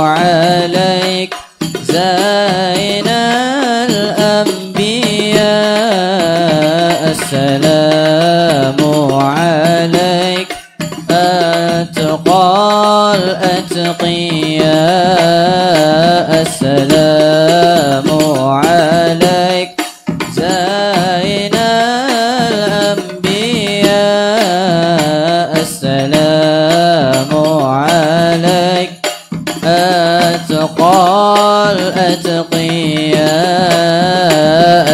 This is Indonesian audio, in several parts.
عليك زين الأنبياء السلام عليك أتقى الأتقياء السلام عليك زين الأنبياء السلام عليك أتقى الأتقياء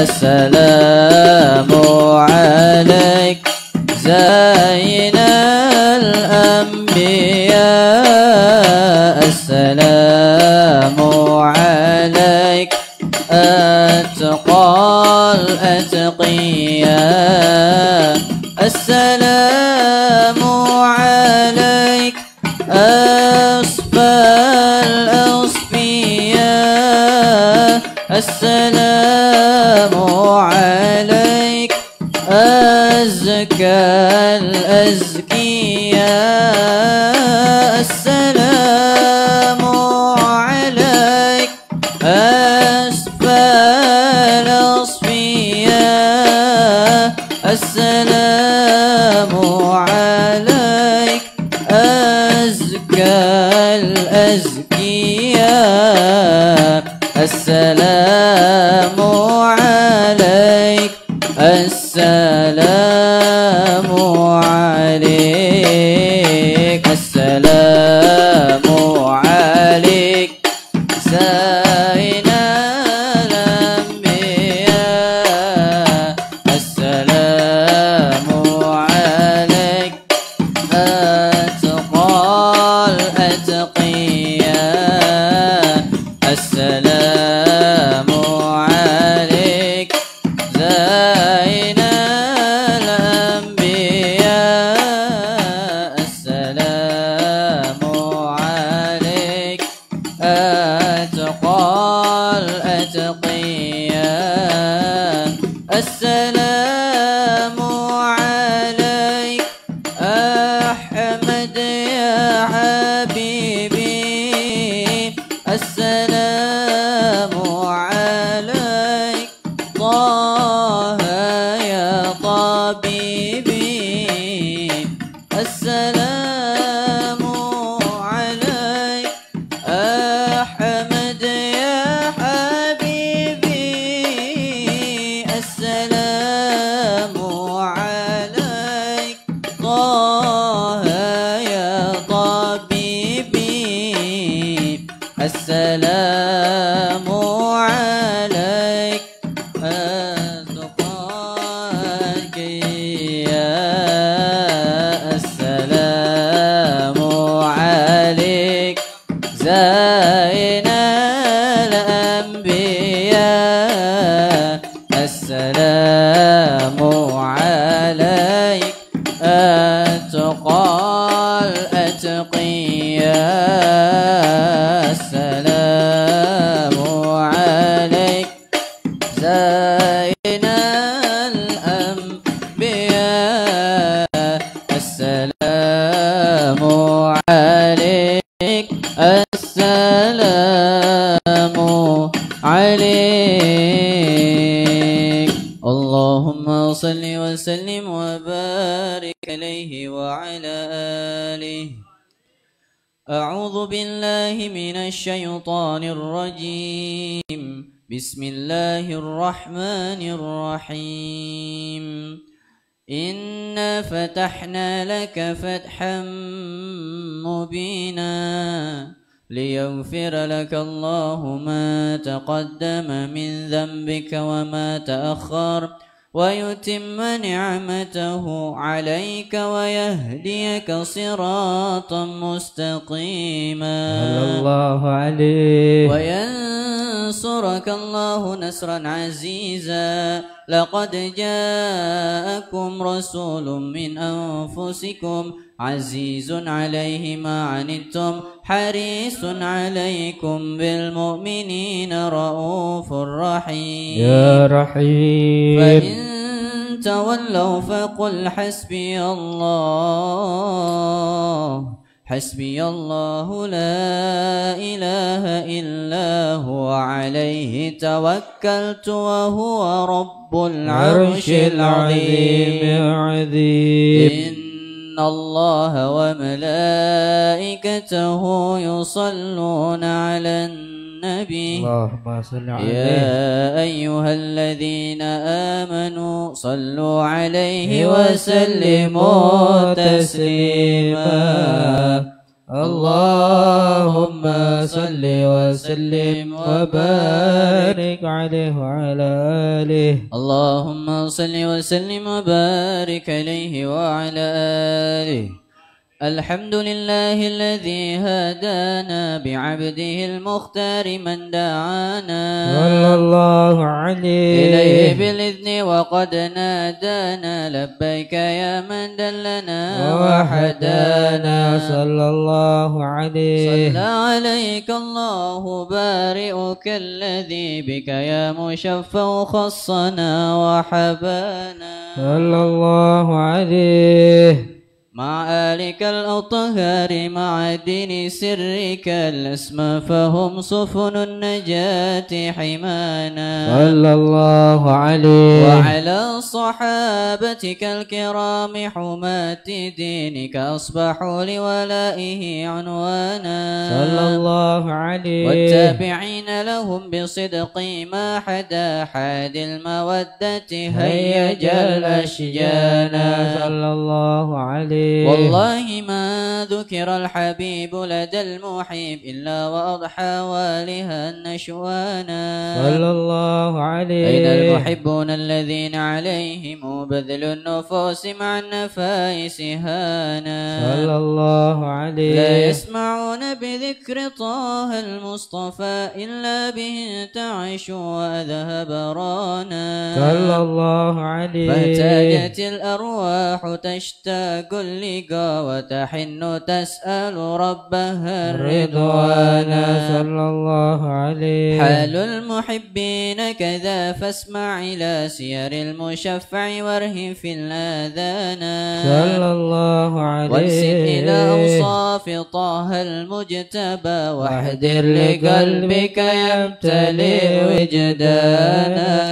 السلام عليك زين الأنبياء السلام عليك أتقى الأتقياء السلام عليك أصفى الأصفياء السلام عليك أزكى الأزكياء السلام عليك أصفى الأصفياء السلام عليك أزكى الأزكياء السلام عليك السلام عليك السلام عليك زين الأنبياء السلام عليك أتقى الأتقياء السلام عليك زين الأنبياء السلام عليك أتقى الأتقياء السلام عليك أحمد يا حبيبي السلام عليك طه يا طبيبي السلام عليك أحمد يا حبيبي السلام عليك طه يا طبيبي السلام عليك أتقاك يا السلام عليك زين الأنبياء السلام عليك أتقى الأتقياء السلام عليك زين الأنبياء السلام عليك السلام عليك اللهم صل وسلم وبارك عليه وعلى آله. أعوذ بالله من الشيطان الرجيم. بسم الله الرحمن الرحيم. إنا فتحنا لك فتحا مبينا ليغفر لك الله ما تقدم من ذنبك وما تأخر ويتم نعمته عليك ويهديك صراطا مستقيما. الله عليك. وينصرك الله نصرا عزيزا. لقد جاءكم رسول من أنفسكم عزيز عليه ما عنتم حريص عليكم بالمؤمنين رؤوف رحيم. يا رحيم. فإن تولوا فقل حسبي الله حسبي الله لا إله إلا هو عليه توكلت وهو رب العرش العظيم إن الله وملائكته يصلون على النبي اللهم صل عليه يا أيها الذين آمنوا صلوا عليه وسلموا تسليما اللهم صل وسلم وبارك عليه وعلى آله اللهم صل وسلم وبارك عليه وعلى آله الحمد لله الذي هدانا بعبده المختار من دعانا صلى الله عليه إليه بالإذن وقد نادانا لبيك يا من دلنا وحدانا صلى الله عليه صلى عليك الله بارئك الذي بك يا مشفع خصنا وحبانا صلى الله عليه مع آلك الأطهار مع دين سرك الأسمى فهم سفن النجاة حمانا صلى الله عليه وعلى صحابتك الكرام حماة دينك أصبحوا لولائه عنوانا صلى الله عليه والتابعين لهم بصدق ما حدا حاد المودة هيج الأشجانا صلى الله عليه والله ما ذكر الحبيب لدى المحب إلا وأضحى والها نشوانا صلى الله عليه أين المحبون الذين عليهم بذل النفوس مع النفائس هانا صلى الله عليه لا يسمعون بذكر طه المصطفى إلا به تعش وذهب رانا صلى الله عليه فاحتاجت الأرواح تشتاق اللقا وتحن تسأل ربها الرضوان صلى الله عليه حال المحبين كذا فاسمع إلى سير المشفع وارهم في الآذان صلى الله عليه وانسد إلى أوصاف طه المجتبى واحذر لقلبك يمتلئ وجدانا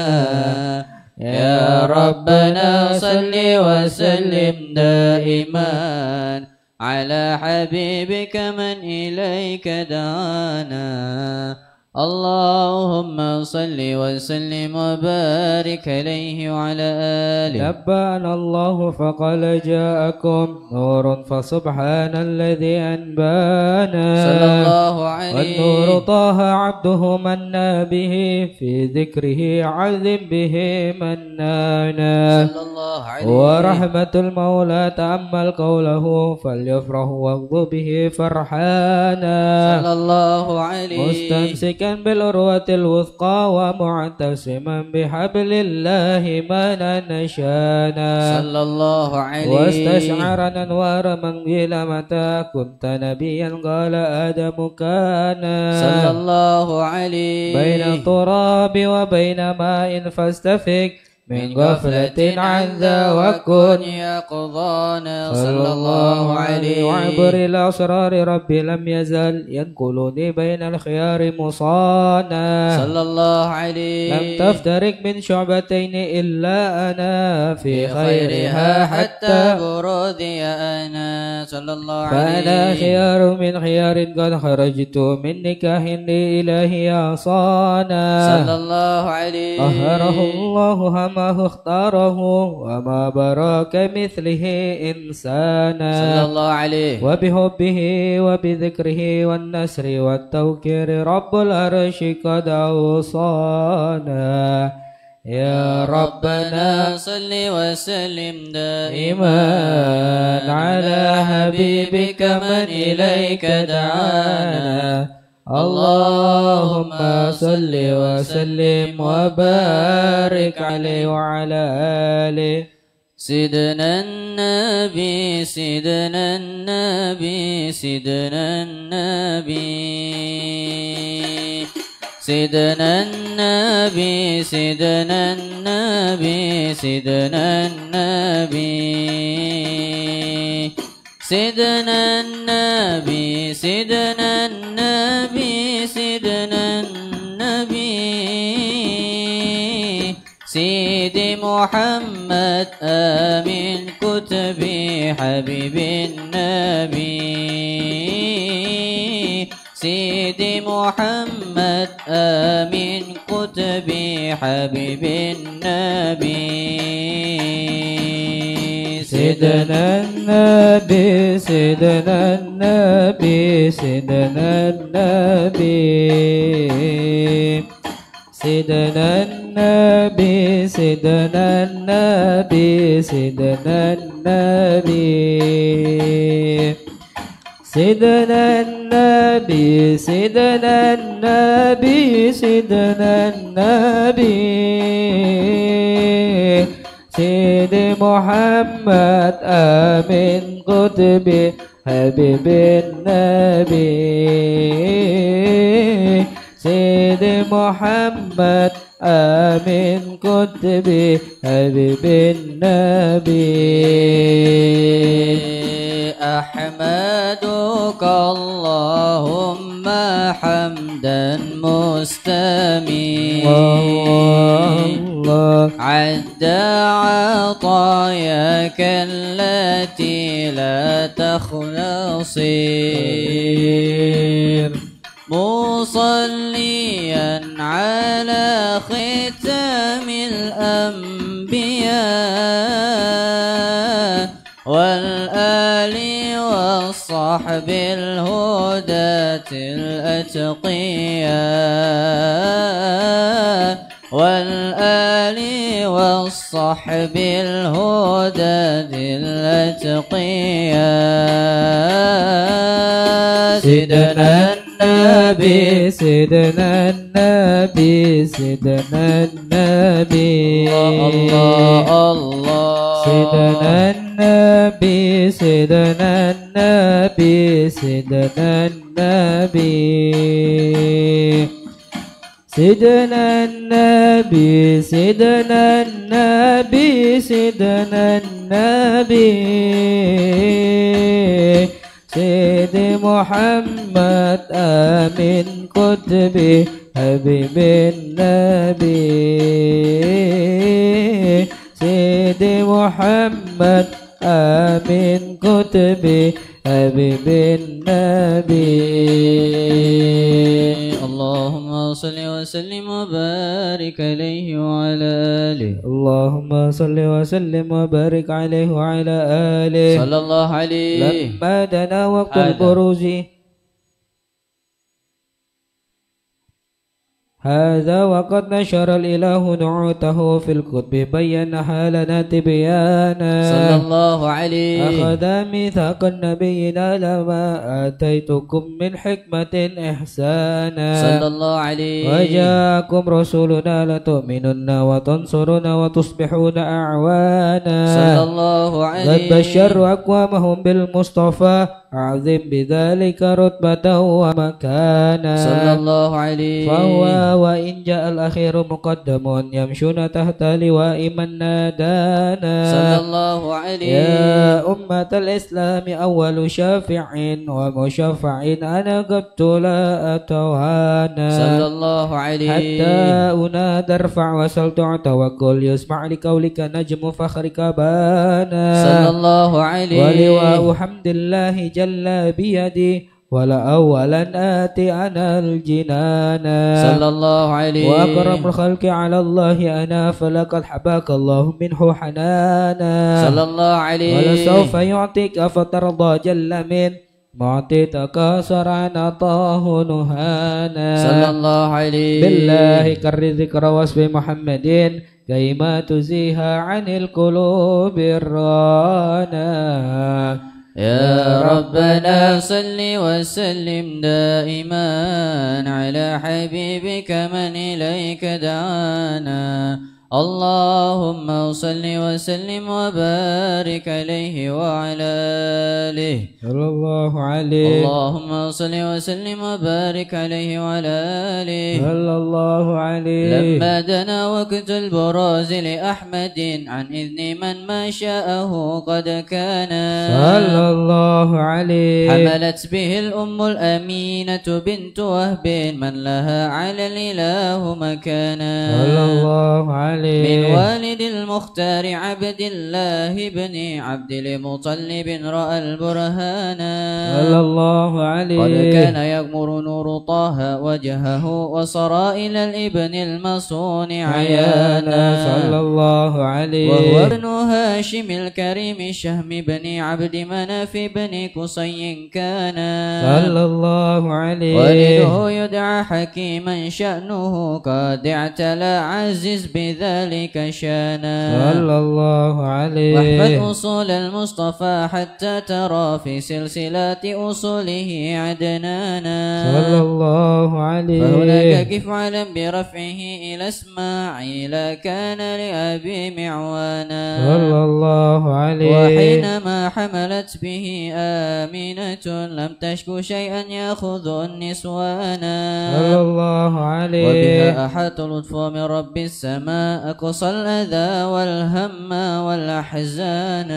يا ربنا صل وسلم دائما على حبيبك من إليك دعانا اللهم صل وسلم وبارك عليه وعلى آله نبأنا الله فقال جاءكم نور فسبحان الذي أنبانا صلى الله عليه والنور طه عبده منا به في ذكره عذب به منانا صلى الله عليه ورحمة المولى تأمل قوله فليفرح واغض به فرحانا صلى الله عليه مستمسكا بالعروة الوثقى ومعتصما بحبل الله ما نشانا صلى الله عليه واستشعر أنوار من قيل متى كنت نبيا قال آدم كان صلى الله عليه بين التراب وبين ماء فاستفق من غفلة عن ذا وكن يقظانا صلى الله عليه وعبر الأسرار ربي لم يزل ينقلني بين الخيار مصانا صلى الله عليه لم تفترق من شعبتين إلا أنا في خيرها حتى برودي أنا صلى الله عليه فأنا خيار من خيار قد خرجت من نكاح لإلهي عصانا صلى الله عليه طهره الله هما اختاره وما برا كمثله إنسانا صلى الله عليه وبحبه وبذكره والنسر والتوكير رب العرش قد أوصانا يا ربنا صل وسلم دائما على حبيبك من إليك دعانا اللهم صل وسلم وبارك عليه وعلى آله سيدنا النبي سيدنا النبي سيدنا النبي سيدنا النبي سيدنا النبي سيدنا النبي سيدنا النبي النبي سيدنا النبي سيدنا النبي سيدي محمد آمين كتبي حبيب النبي سيدي محمد آمين كتبي حبيب النبي سيدنا النبي سيدنا النبي سيدنا النبي سيدنا النبي سيدنا النبي سيدنا النبي سيدنا النبي سيدنا النبي سيدنا النبي سيدي محمد آمين قطبي حبيب النبي سيدي محمد آمين قطبي حبيب النبي أحمدك اللهم حمدا مستميت عد عطاياك التي لا تخلصير مصليا على ختام الأنبياء والآل والصحب الهداة الأتقياء والآل والصحب الهداة الأتقياء سيدنا النبي سيدنا النبي سيدنا النبي الله الله سيدنا النبي سيدنا النبي سيدنا النبي سيدنا النبي سيدنا النبي سيدنا النبي سيدي محمد آمين كتبي حبيب النبي سيدي محمد آمين كتبي حبيب النبي اللهم صل وسلم وبارك عليه وعلى آله اللهم صل وسلم وبارك عليه وعلى آله صلى الله عليه لما دنا وقت البروز هذا وقد نشر الإله نعوته في الكتب بينها لنا تبيانا صلى الله عليه أخذ ميثاق نبينا لما آتيتكم من حكمة إحسانا صلى الله عليه وجاءكم رسولنا لتؤمنن وتنصرون وتصبحون أعوانا صلى الله عليه قد بشروا أقوامهم بالمصطفى أعظم بذلك رتبة ومكانا صلى الله عليه فهو وإن جاء الأخير مقدم يمشون تحت لواء من نادانا صلى الله عليه يا أمة الإسلام أول شافع ومشفع أنا قبت لا أتوانا صلى الله عليه حتى أنادى ارفع وسل تعطى وكل يسمع لقولك نجم فخرك بانا صلى الله عليه ولواء حمد الله جل بيدي ولا أولا آتي أنا الجنان صلى الله عليه وأكرم الخلق على الله أنا فلقد حباك الله منه حنانا صلى الله عليه ولسوف يعطيك فترضى جل من معطي تكاثر عن عطاه نهانا صلى الله عليه بالله كر ذكر وصف محمد كيما تزيها عن القلوب الرانا يا ربنا صل وسلم دائما على حبيبك من إليك دعانا اللهم صل وسلم وبارك عليه وعلى آله صلى الله عليه. اللهم صل وسلم وبارك عليه وعلى آله صلى الله عليه. لما دنا وقت البراز لأحمد عن إذن من ما شاءه قد كان صلى الله عليه. حملت به الأم الأمينة بنت وهب من لها على الإله مكانا صلى الله عليه. من والد المختار عبد الله بن عبد المطلب رأى البرهان صلى الله عليه. قد كان يغمر نور طه وجهه وصرى إلى الابن المصون عيانا صلى الله عليه. وهو ابن هاشم الكريم شهم بن عبد مناف بن قصي كان صلى الله عليه. والده يدعى حكيما شأنه قد اعتلى عزز بذلك شانا صلى الله عليه. واحفظ أصول المصطفى حتى ترى في سلسلات أصوله عدنانا صلى الله عليه. فهناك كيف علم برفعه إلى إسماعيل كان لأبي معوانا صلى الله عليه. وحينما حملت به آمنة لم تشكو شيئا يأخذ النسوانا صلى الله عليه. وبها أحاط لطف من رب السماء أقصى الأذى والهم والأحزان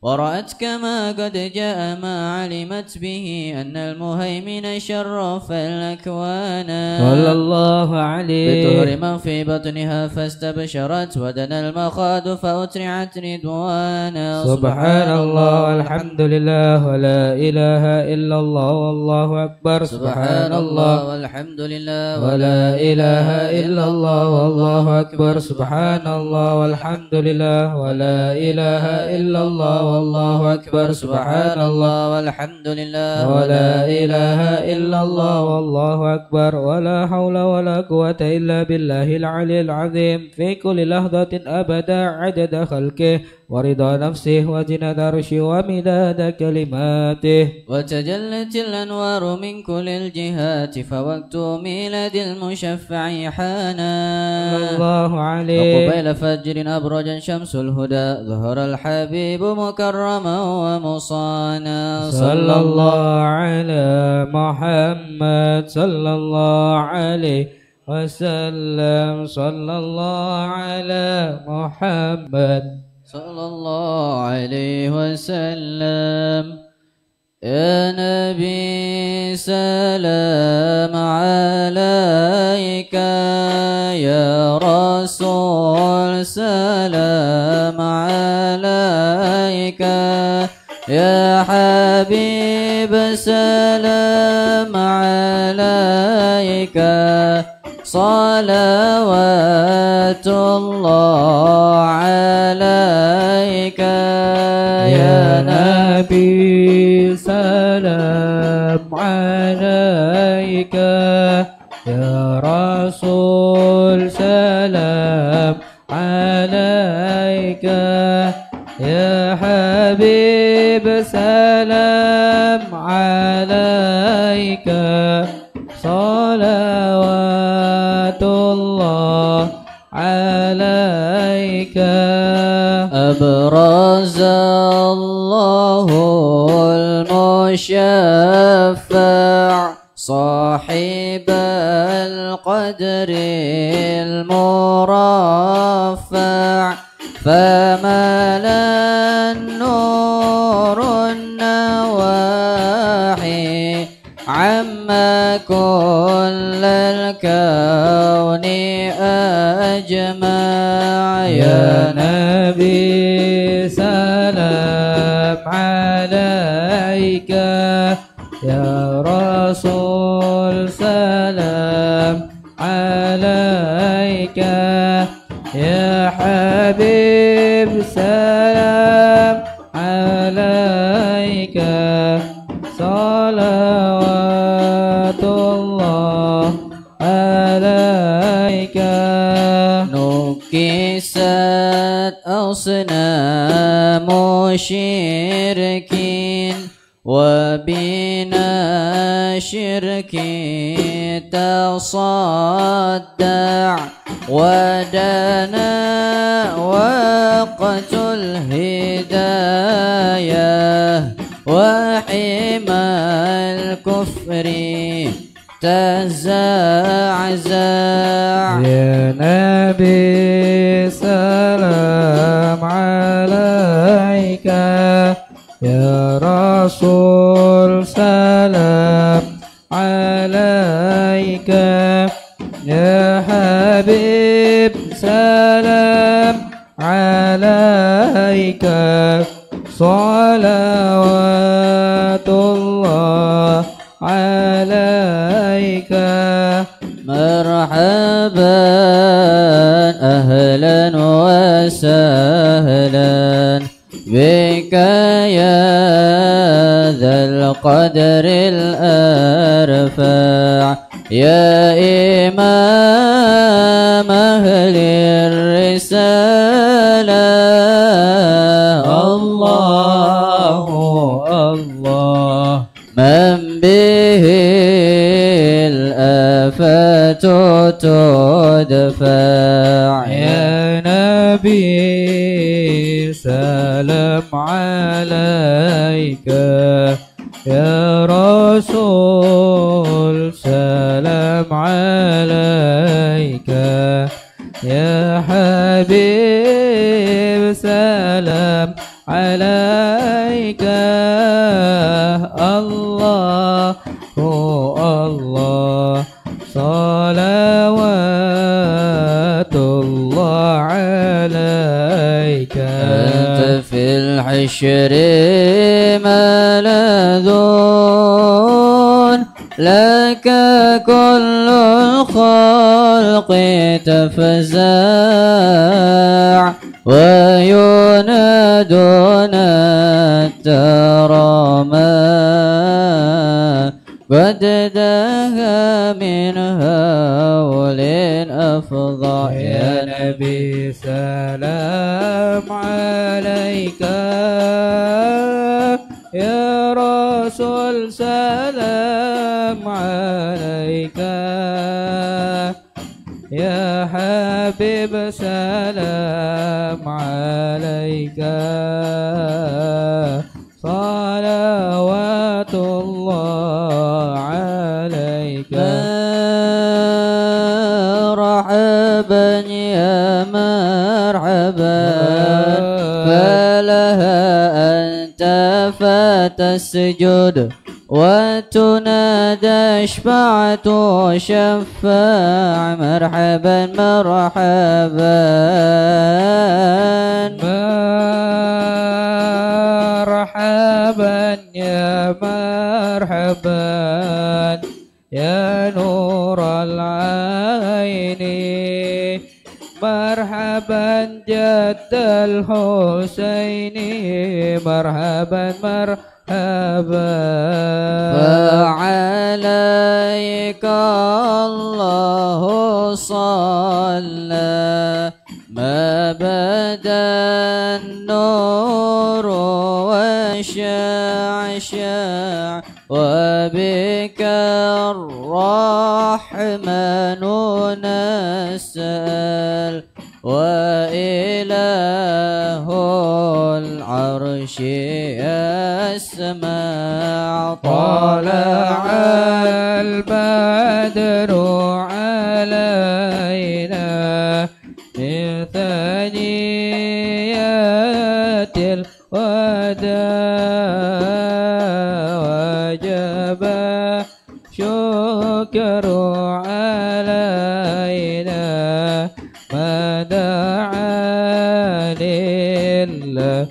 ورأت كما قد جاء ما علمت به أن المهيمن شرف الأكوان صلى الله عليه. بطهر من في بطنها فاستبشرت ودنا المخاض فأترعت رضوانا سبحان الله والحمد لله ولا إله إلا الله والله أكبر. سبحان الله والحمد لله ولا إله إلا الله والله أكبر. سبحان الله والحمد لله ولا إله إلا الله والله أكبر. سبحان الله والحمد لله ولا إله إلا الله والله أكبر. ولا حول ولا قوة إلا بالله العلي العظيم في كل لحظة أبدا عدد خلقه ورضا نفسه وزنة عرشه ومداد كلماته. وتجلت الأنوار من كل الجهات فوقت ميلاد المشفع حانا الله عليه. وقبيل فجر أبرج شمس الهدى ظهر الحبيب مكرما ومصانا صلى الله على محمد صلى الله عليه وسلم. صلى الله على محمد صلى الله عليه وسلم. يا نبي سلام عليك يا رسول سلام عليك يا حبيب سلام عليك صلوات الله عليك يا نبي سلام عليك يا رسول سلام عليك يا حبيب سلام عليك صلوات الله عليك. أبرز الله المشفع صاحب القدر المرفع فملا النور النواحي عما كل الكون أجمع. يا نبي سلام عليك يا رسول سلام عليك يا حبيب سلام عليك صلوات الله عليك. نكست أصنام شركين وبنا الشرك تصدع ودنا وقت الهداية وحمى الكفر تزعزع. يا نبي سلام عليك، يا رسول سلام عليك، يا حبيب سلام عليك، صلوات الله عليك. مرحبا أهلا وسهلا بك يا ذا القدر الأرفع، يا إمام أهل الرسالة. الله الله من به الآفات تدفع، يا نبي سلام عليك، يا رسول سلام عليك، يا حبيب سلام عليك. الله الله صلوات الله عليك. أنت في الحشر ملذون، لك كل الخلق تفزع، وينادون الترامى قد دها من هول أفظع. يا نبي سلام عليك، يا رسول سلام عليك، يا حبيب سلام عليك، صلوات الله عليك. مرحبا يا مرحبا، فلها أنت فتسجد وتنادى اشفعت شفاع. مرحبا مرحبا مرحبا يا مرحبا يا نور العين، مرحبا جد الحسين، مرحبا مرحبا. فعليك الله صلى ما بدا النور وشعشع، وبك الرحمن نسأل، وإله العرش يسمع. طلع البدر علينا من ثنيات الوداع، وجب شكر علينا ما دعا لله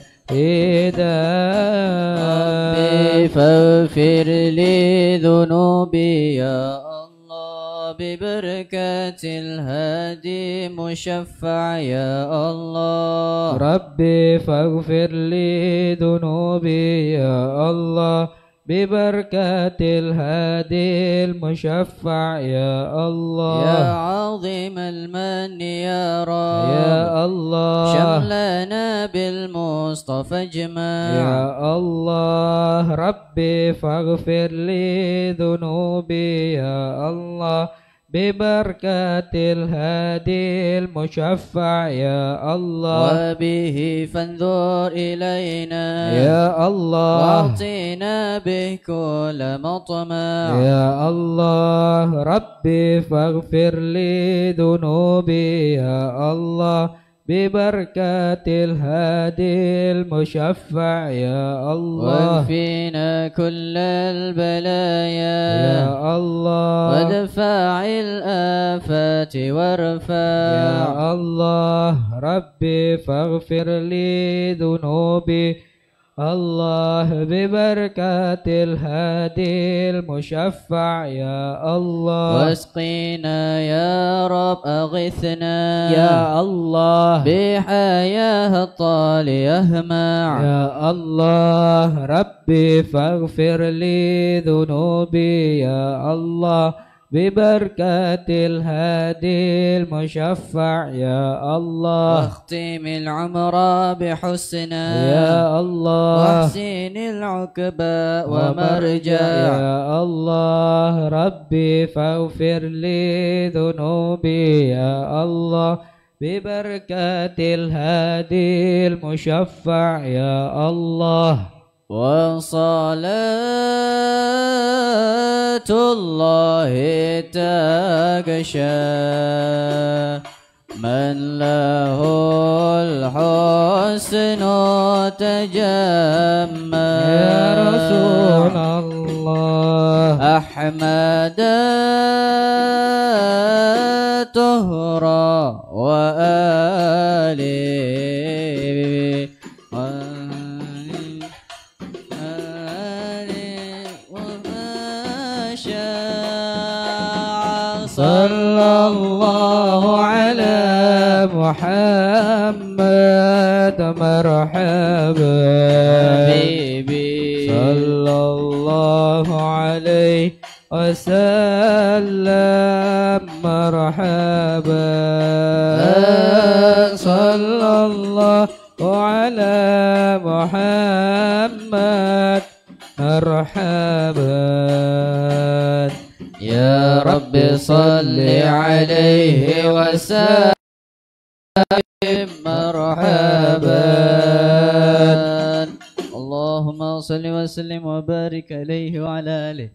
ربي فاغفر لي ذنوبي يا الله، ببركة الهادي مشفع يا الله. ربي فاغفر لي ذنوبي يا الله، ببركة الهادي المشفع يا الله يا عظيم المن يا رب يا الله شملنا بالمصطفى اجمع يا الله ربي فاغفر لي ذنوبي يا الله ببركة الهادي المشفع يا الله وبه فانظر إلينا يا الله واعطينا به كل مطمع يا الله ربي فاغفر لي ذنوبي يا الله ببركة الهادي المشفع يا الله واكفينا كل البلايا يا الله وادفع الآفات وارفع يا الله ربي فاغفر لي ذنوبي الله ببركة الهادي المشفع يا الله واسقينا يا رب أغثنا يا الله بحياه الطالية مع يا الله ربي فاغفر لي ذنوبي يا الله ببركة الهادي المشفع يا الله واختم العمر بحسنا يا الله واحسن العقبى ومرجع يا الله ربي فاغفر لي ذنوبي يا الله ببركة الهادي المشفع يا الله وصلاة الله تغشى من له الحسن تجمع يا رسول الله أحمد طهرا وآله صلى الله على محمد مرحبا حبيبي صلى الله عليه وسلم مرحبا صلى الله على محمد مرحبا يا رب صل عليه وسلم مرحبا اللهم صل وسلم وبارك عليه وعلى آله.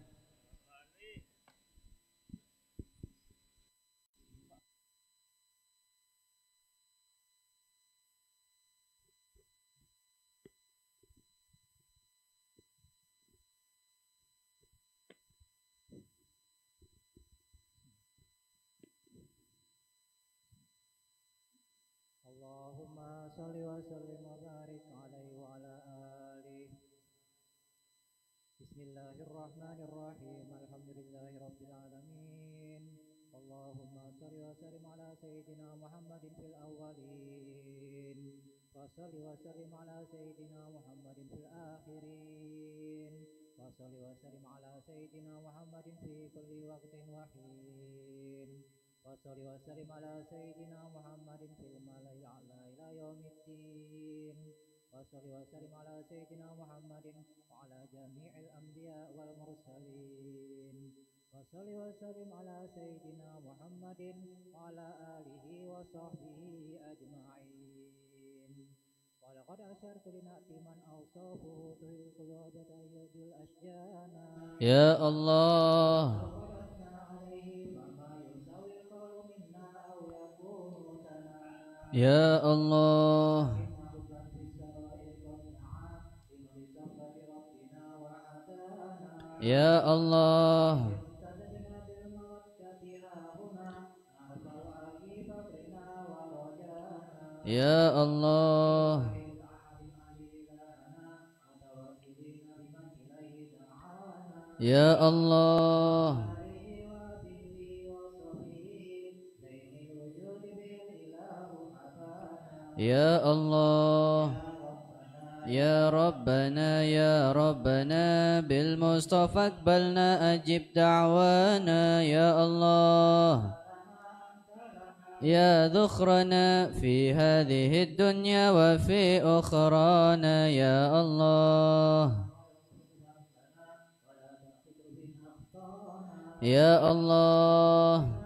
اللهم صل وسلم وبارك عليه وعلى آله. بسم الله الرحمن الرحيم الحمد لله رب العالمين. اللهم صل وسلم على سيدنا محمد في الأولين وصل وسلم على سيدنا محمد في الآخرين وصل وسلم على سيدنا محمد في كل وقت وحين وصل وسلم على سيدنا محمد في الملأ الأعلى إلى يوم الدين وصل وسلم على سيدنا محمد وعلى جميع الأنبياء والمرسلين وصل وسلم على سيدنا محمد وعلى آله وصحبه أجمعين. ولقد أشرت لنأتي من أوصافه تهي القلوب تهيج الأشجان يا الله يا الله يا الله يا الله يا الله يا الله يا ربنا يا ربنا بالمصطفى اقبلنا أجب دعوانا يا الله يا ذخرنا في هذه الدنيا وفي أخرانا يا الله يا الله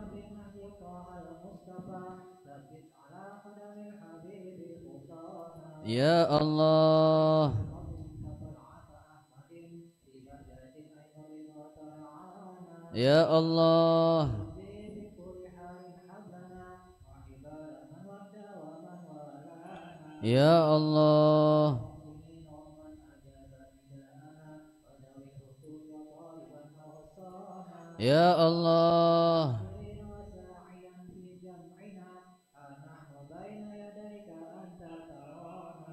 يا الله يا الله يا الله يا الله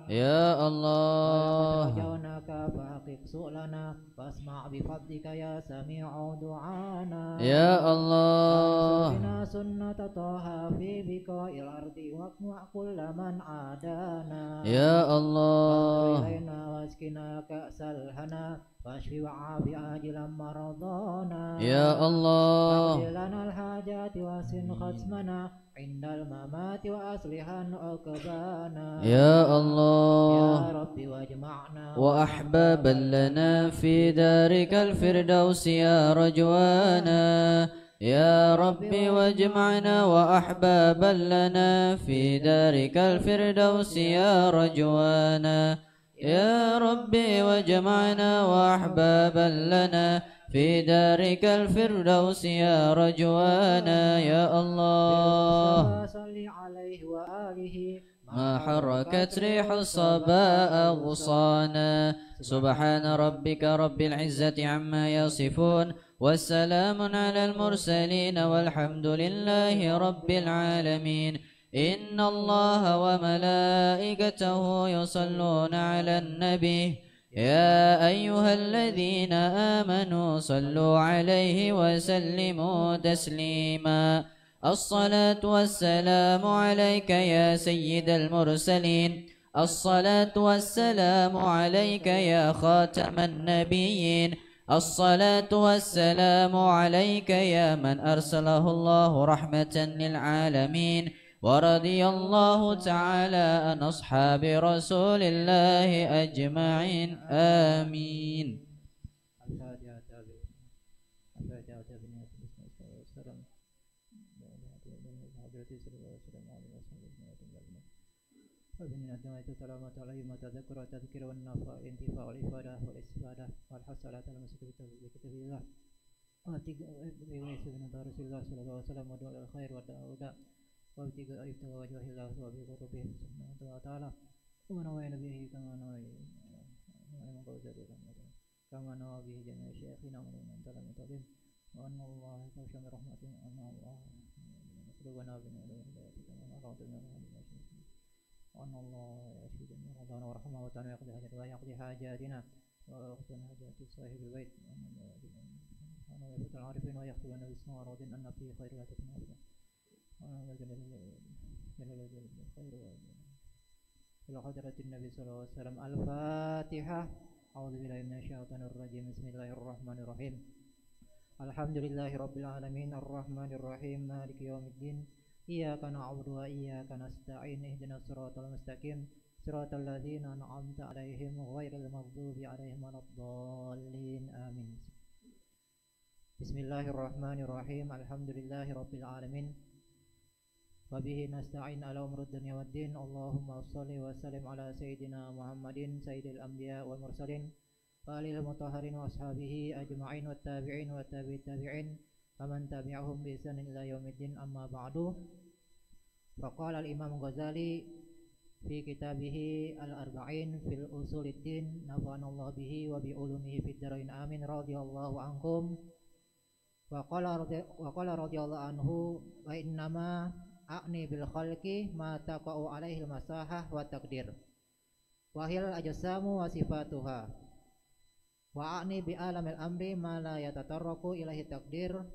يا الله رجوناك فحقق سؤلنا فاسمع بفضلك يا سميع دعانا يا الله بنا سنة طه في بقاء الأرض واقمع كل من عادانا يا الله إلينا واسقنا كأس الهنا واشف وعاف عاجلا مرضانا يا الله اقض لنا الحاجات واسن ختمنا عند الممات وأصلحا عقبانا يا الله يا رب واجمعنا وأحبابا لنا في دارك الفردوس يا رجوانا يا ربي واجمعنا وأحبابا لنا في دارك الفردوس يا رجوانا يا ربي واجمعنا وأحبابا لنا في دارك الفردوس يا رجوانا يا الله صل عليه وآله ما حركت ريح الصبا أغصانا سبحان ربك رب العزة عما يصفون والسلام على المرسلين والحمد لله رب العالمين إن الله وملائكته يصلون على النبي يا أيها الذين آمنوا صلوا عليه وسلموا تسليما الصلاة والسلام عليك يا سيد المرسلين الصلاة والسلام عليك يا خاتم النبيين الصلاة والسلام عليك يا من أرسله الله رحمة للعالمين ورضي الله تعالى عن أصحاب رسول الله أجمعين آمين وبالنعمة سلامة عليهم وتذكر والتذكير والنفع والانتفاع والإفادة والاستفادة والحصل على المسك بكتاب الله وابتغاء من رسول الله صلى الله عليه وسلم ودعاء الخير والدعاء وابتغاء وجه الله وبقربه سبحانه وتعالى ونوينا به كما نوى به جميع شيخنا ومن تعالى المتقين وأن الله يكشف برحمته أن الله قلوبنا بنا كما أراد وأن الله يشفي جميع رمضان ورحمه وتعالى ويقضي حاجاتنا ويغفر حاجات صاحب البيت وأن يفوت العارفين ويغفر لنا باسمه وراض أن فيه خير لا تكن إلى حضرة النبي صلى الله عليه وسلم الفاتحة أعوذ بالله من الشيطان الرجيم بسم الله الرحمن الرحيم الحمد لله رب العالمين الرحمن الرحيم مالك يوم الدين إياك نعبد وإياك نستعين اهدنا الصراط المستقيم صراط الذين أنعمت عليهم غير المغضوب عليهم ولا الضالين آمين بسم الله الرحمن الرحيم الحمد لله رب العالمين وبه نستعين على أمر الدنيا والدين اللهم صل وسلم على سيدنا محمد سيد الأنبياء والمرسلين وآله المطهرين وأصحابه أجمعين والتابعين والتابعي التابعين ومن تبعهم بإحسان إلى يوم الدين أما بعد فقال الإمام الغزالي في كتابه الأربعين في الأصول الدين نفعنا الله به وبعلومه في الدارين آمين رضي الله عنكم وقال رضي الله عنه وإنما أعني بالخلق ما تقع عليه المساحة والتقدير وهي الأجسام وصفاتها وأعني بعالم الأمر ما لا يتطرق إليه التقدير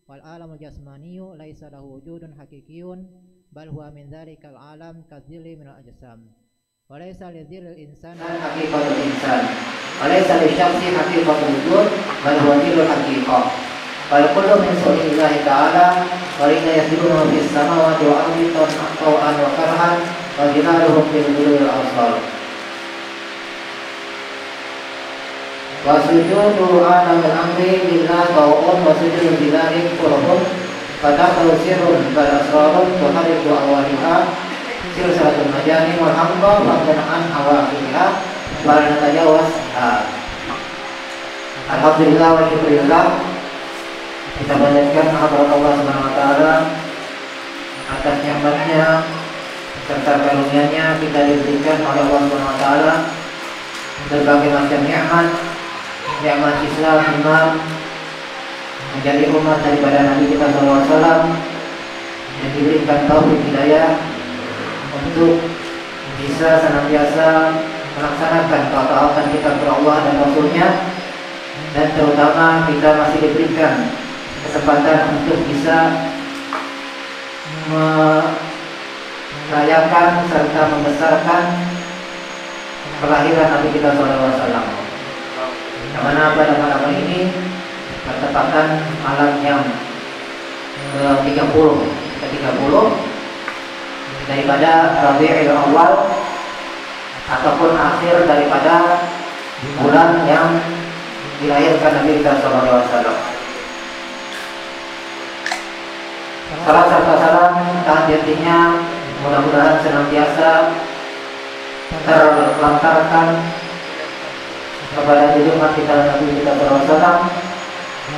والعالم الجسماني ليس له وجود حقيقي بل هو من ذلك العالم كالظل من الأجسام Walaysa lidzil insan haqiqatul insan. Walaysa lisyakhsi haqiqatul wujud bal huwa dzilul haqiqah. Wal kullu min sunnillahi ta'ala wa inna yasjuduuna fis samawati wal ardi taw'an wa karhan wa jilaluhum bil ghudwi wal asal. Wa sujudu alamil amri lillah taw'un wa sujudu billahi qurhun fadakhalu sirrun bal asrarun tuhariku awaliha silsilatul majani wal hamqa wa tan'an awaqihha wa natajawaz. Alhamdulillah wa syukurillah, kita panjatkan kehadirat Allah Subhanahu wa taala atas nikmatnya serta karunia-Nya. Kita diberikan oleh Allah Subhanahu wa taala berbagai macam nikmat, nikmat Islam, iman, menjadi umat daripada Nabi kita sallallahu alaihi wasallam, dan diberikan taufik hidayah untuk bisa senantiasa melaksanakan ketaatan kita kepada Allah dan Rasul-Nya, dan terutama kita masih diberikan kesempatan untuk bisa merayakan serta membesarkan kelahiran Nabi kita SAW. Yang mana pada malam ini bertepatan malam yang ke-30 daripada Rabiul Awal ataupun akhir daripada bulan yang dilahirkan Nabi kita SAW. Salam serta salam taat jadinya mudah-mudahan senantiasa terlantarkan kepada junjungan kita Nabi kita SAW,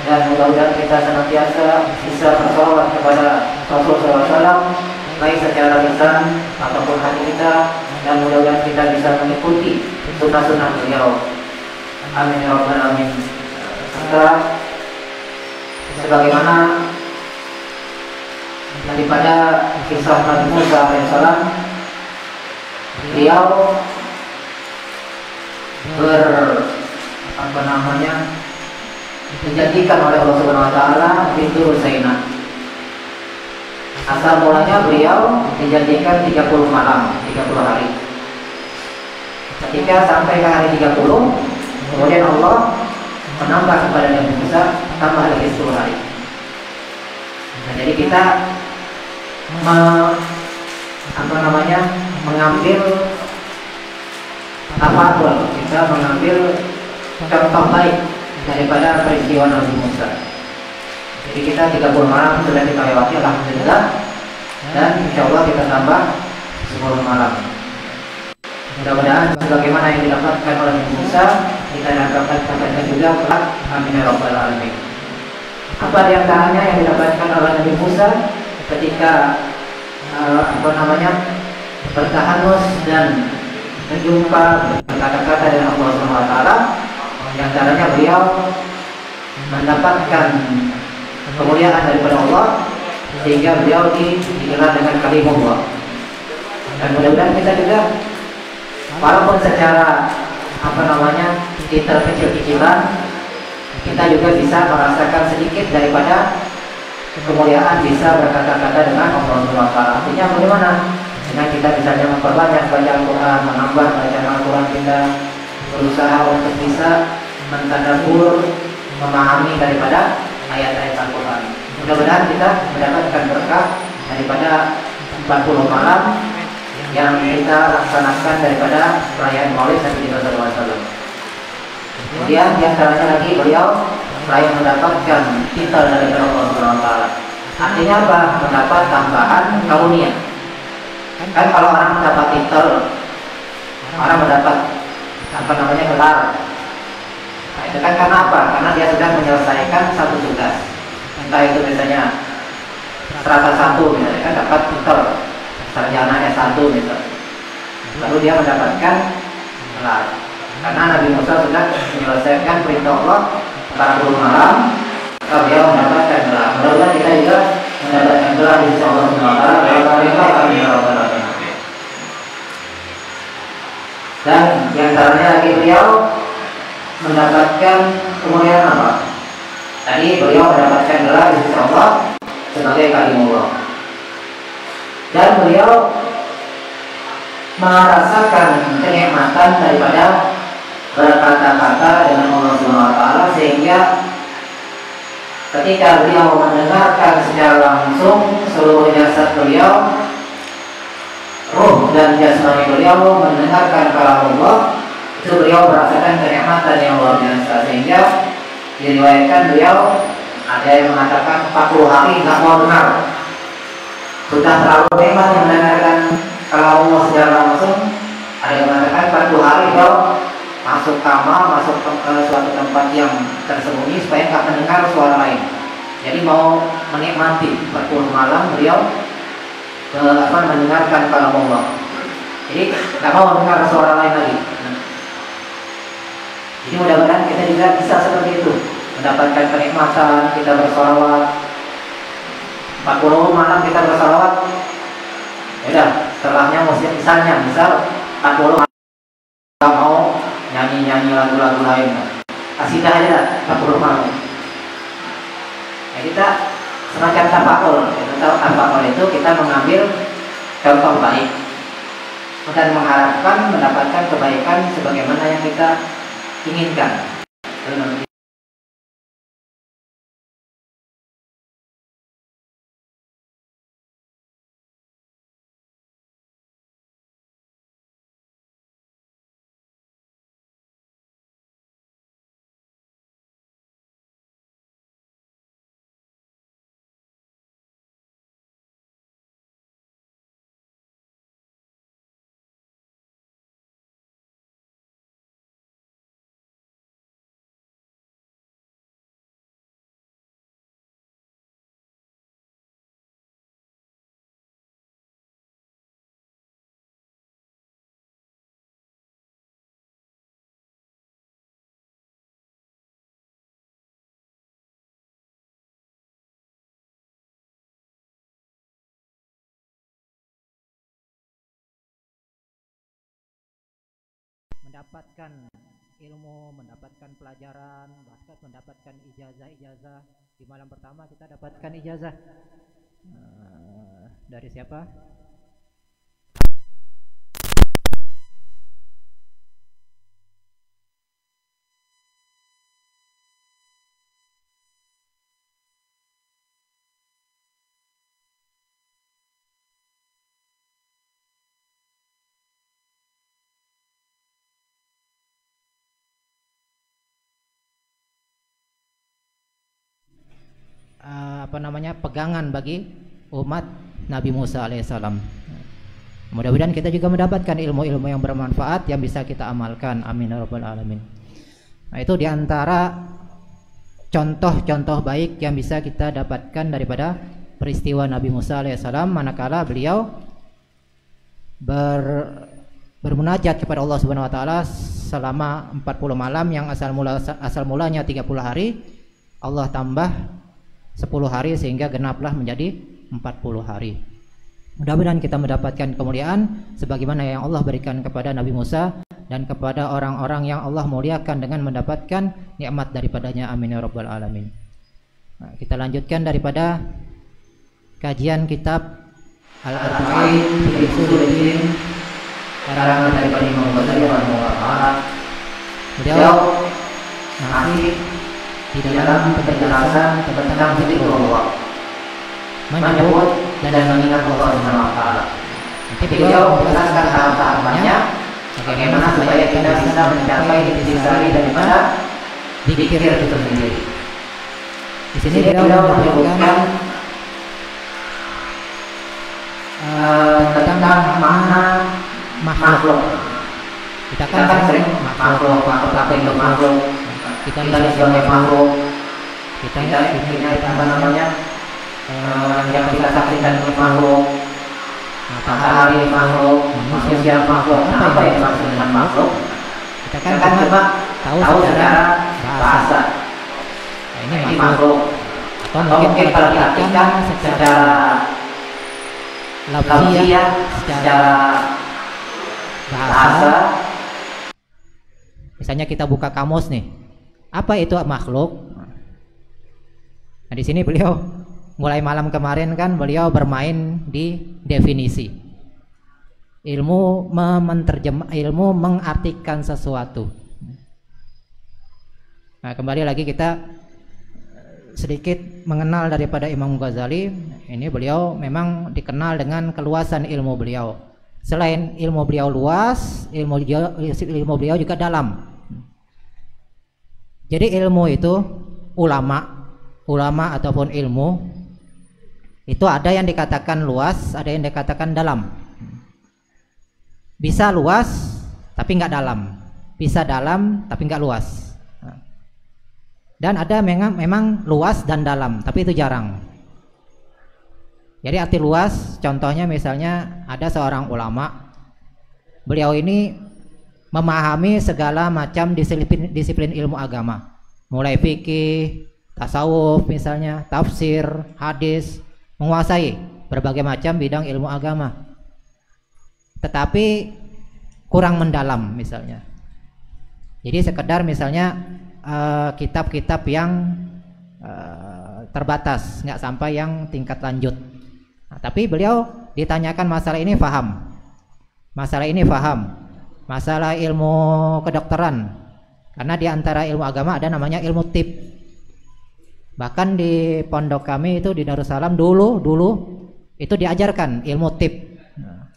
dan mudah-mudahan kita senantiasa bisa bersolawat kepada Rasul SAW baik secara lisan ataupun hati kita, dan mudah-mudahan kita bisa mengikuti sunnah-sunnah beliau. Amin ya rabbal alamin. Serta sebagaimana daripada kisah Nabi Musa alaihissalam, beliau dijadikan oleh Allah Subhanahu wa taala pintu Saina. Asal mulanya beliau dijadikan 30 malam, 30 hari. Ketika sampai ke hari 30, kemudian Allah menambah kepada Nabi Musa tambah lagi 10 hari. Nah, jadi kita mengambil tafadhol, kita mengambil contoh baik daripada peristiwa Nabi Musa. Jadi kita 30 malam sudah kita lewati, alhamdulillah, dan insya Allah kita tambah 10 malam. Mudah-mudahan sebagaimana yang didapatkan oleh Nabi Musa, kita dapatkan juga kelak. Amin ya rabbal alamin. Apa di antaranya yang didapatkan oleh Nabi Musa ketika bertahanus dan berjumpa berkata-kata dengan Allah Subhanahu wa taala? Di antaranya beliau mendapatkan kemuliaan daripada Allah sehingga beliau digelar dengan kalimullah. Dan mudah-mudahan kita juga walaupun secara kita kecil-kecilan, kita juga bisa merasakan sedikit daripada kemuliaan bisa berkata-kata dengan Allah Subhanahu wa taala. Artinya bagaimana? Dengan kita misalnya memperbanyak baca Al-Quran, menambah bacaan Al-Quran, kita berusaha untuk bisa mentadabbur, memahami daripada ayat-ayat Al-Quran. Mudah-mudahan kita mendapatkan berkah daripada 40 malam yang kita laksanakan daripada perayaan Maulid Nabi kita sallallahu alaihi wasallam. Kemudian di antaranya lagi beliau selain mendapatkan titel daripada Allah Subhanahu wa taala. Artinya apa? Mendapat tambahan karunia. Kan kalau orang mendapat titel, orang mendapat gelar. Nah, itu kan karena apa? Karena dia sudah menyelesaikan satu tugas. Entah itu misalnya strata 1 misalnya, kan dapat titel sarjana S1 misalnya. Lalu dia mendapatkan gelar. Karena Nabi Musa sudah menyelesaikan perintah Allah 40 malam, beliau mendapatkan gelar. Mudah-mudahan kita juga mendapatkan gelar di sisi Allah Subhanahu wa taala. Dan di antaranya lagi beliau mendapatkan kemuliaan apa? Tadi beliau mendapatkan gelar di sisi Allah sebagai kalimullah. Dan beliau merasakan kenikmatan daripada berkata-kata dengan Allah Subhanahu wa taala, sehingga ketika beliau mendengarkan secara langsung seluruh jasad beliau, ruh dan jasmani beliau mendengarkan kalam Allah, itu beliau merasakan kenikmatan yang luar biasa. Sehingga diriwayatkan beliau ada yang mengatakan 40 hari nggak mau dengar, sudah terlalu nikmat yang mendengarkan kalam Allah secara langsung. Ada yang mengatakan 40 hari beliau masuk kamar, masuk ke suatu tempat yang tersembunyi supaya nggak mendengar suara lain. Jadi mau menikmati 40 malam beliau mendengarkan kalam Allah. Jadi nggak mau mendengar suara lain lagi. Jadi mudah-mudahan kita juga bisa seperti itu, mendapatkan kenikmatan kita bersolawat. 40 malam kita bersolawat. Ya, setelahnya misal 40 malam nggak mau nyanyi lagu-lagu lain, kasidah aja 40 malam. Nah, kita semacam tafakkur. Tafakkur itu kita mengambil contoh baik dan mengharapkan mendapatkan kebaikan sebagaimana yang kita inginkan. Mendapatkan ilmu, mendapatkan pelajaran, bahkan mendapatkan ijazah. Di malam pertama kita dapatkan ijazah dari siapa? Pegangan bagi umat Nabi Musa alaihissalam. Mudah-mudahan kita juga mendapatkan ilmu-ilmu yang bermanfaat yang bisa kita amalkan. Amin ya rabbal alamin. Nah, itu diantara contoh-contoh baik yang bisa kita dapatkan daripada peristiwa Nabi Musa alaihissalam manakala beliau bermunajat kepada Allah Subhanahu wa taala selama 40 malam yang asal mulanya 30 hari, Allah tambah 10 hari sehingga genaplah menjadi 40 hari. Mudah-mudahan kita mendapatkan kemuliaan sebagaimana yang Allah berikan kepada Nabi Musa dan kepada orang-orang yang Allah muliakan dengan mendapatkan nikmat daripadanya. Amin ya rabbal alamin. Nah, kita lanjutkan daripada kajian kitab Al-Arba'in fi Usuluddin karangan daripada Imam Ghazali rahimahullah. Beliau masih di dalam penjelasan tentang zikrullah, menyebut dan mengingat Allah Subhanahu wa taala. Nanti beliau menjelaskan tahap-tahapannya bagaimana supaya kita bisa mencapai intisari daripada zikir itu sendiri. Di sini beliau menyebutkan tentang makna makhluk. Kita kan sering makhluk apa itu makhluk? Kita sebagai makhluk, kita apa namanya yang kita saksikan itu makhluk, matahari makhluk, manusia makhluk. Apa yang dimaksud dengan makhluk? Kita kan cuma tahu secara bahasa. Nah, ini makhluk. Atau mungkin kalau diartikan secara lafziah, secara bahasa. Misalnya kita buka kamus nih. Apa itu makhluk? Nah, di sini beliau mulai malam kemarin kan beliau bermain di definisi. Ilmu ilmu mengartikan sesuatu. Nah, kembali lagi kita sedikit mengenal daripada Imam Ghazali. Ini beliau memang dikenal dengan keluasan ilmu beliau. Selain ilmu beliau luas, ilmu beliau juga dalam. Jadi ilmu itu ulama ataupun ilmu itu ada yang dikatakan luas, ada yang dikatakan dalam. Bisa luas tapi nggak dalam, bisa dalam tapi nggak luas. Dan ada memang luas dan dalam, tapi itu jarang. Jadi arti luas, contohnya misalnya ada seorang ulama, beliau ini memahami segala macam disiplin ilmu agama, mulai fikih, tasawuf misalnya, tafsir, hadis, menguasai berbagai macam bidang ilmu agama. Tetapi kurang mendalam misalnya. Jadi sekedar misalnya kitab-kitab yang terbatas, nggak sampai yang tingkat lanjut. Nah, tapi beliau ditanyakan masalah ini paham, masalah ilmu kedokteran, karena di antara ilmu agama ada namanya ilmu tib. Bahkan di pondok kami itu di Darussalam dulu itu diajarkan ilmu tib. Nah,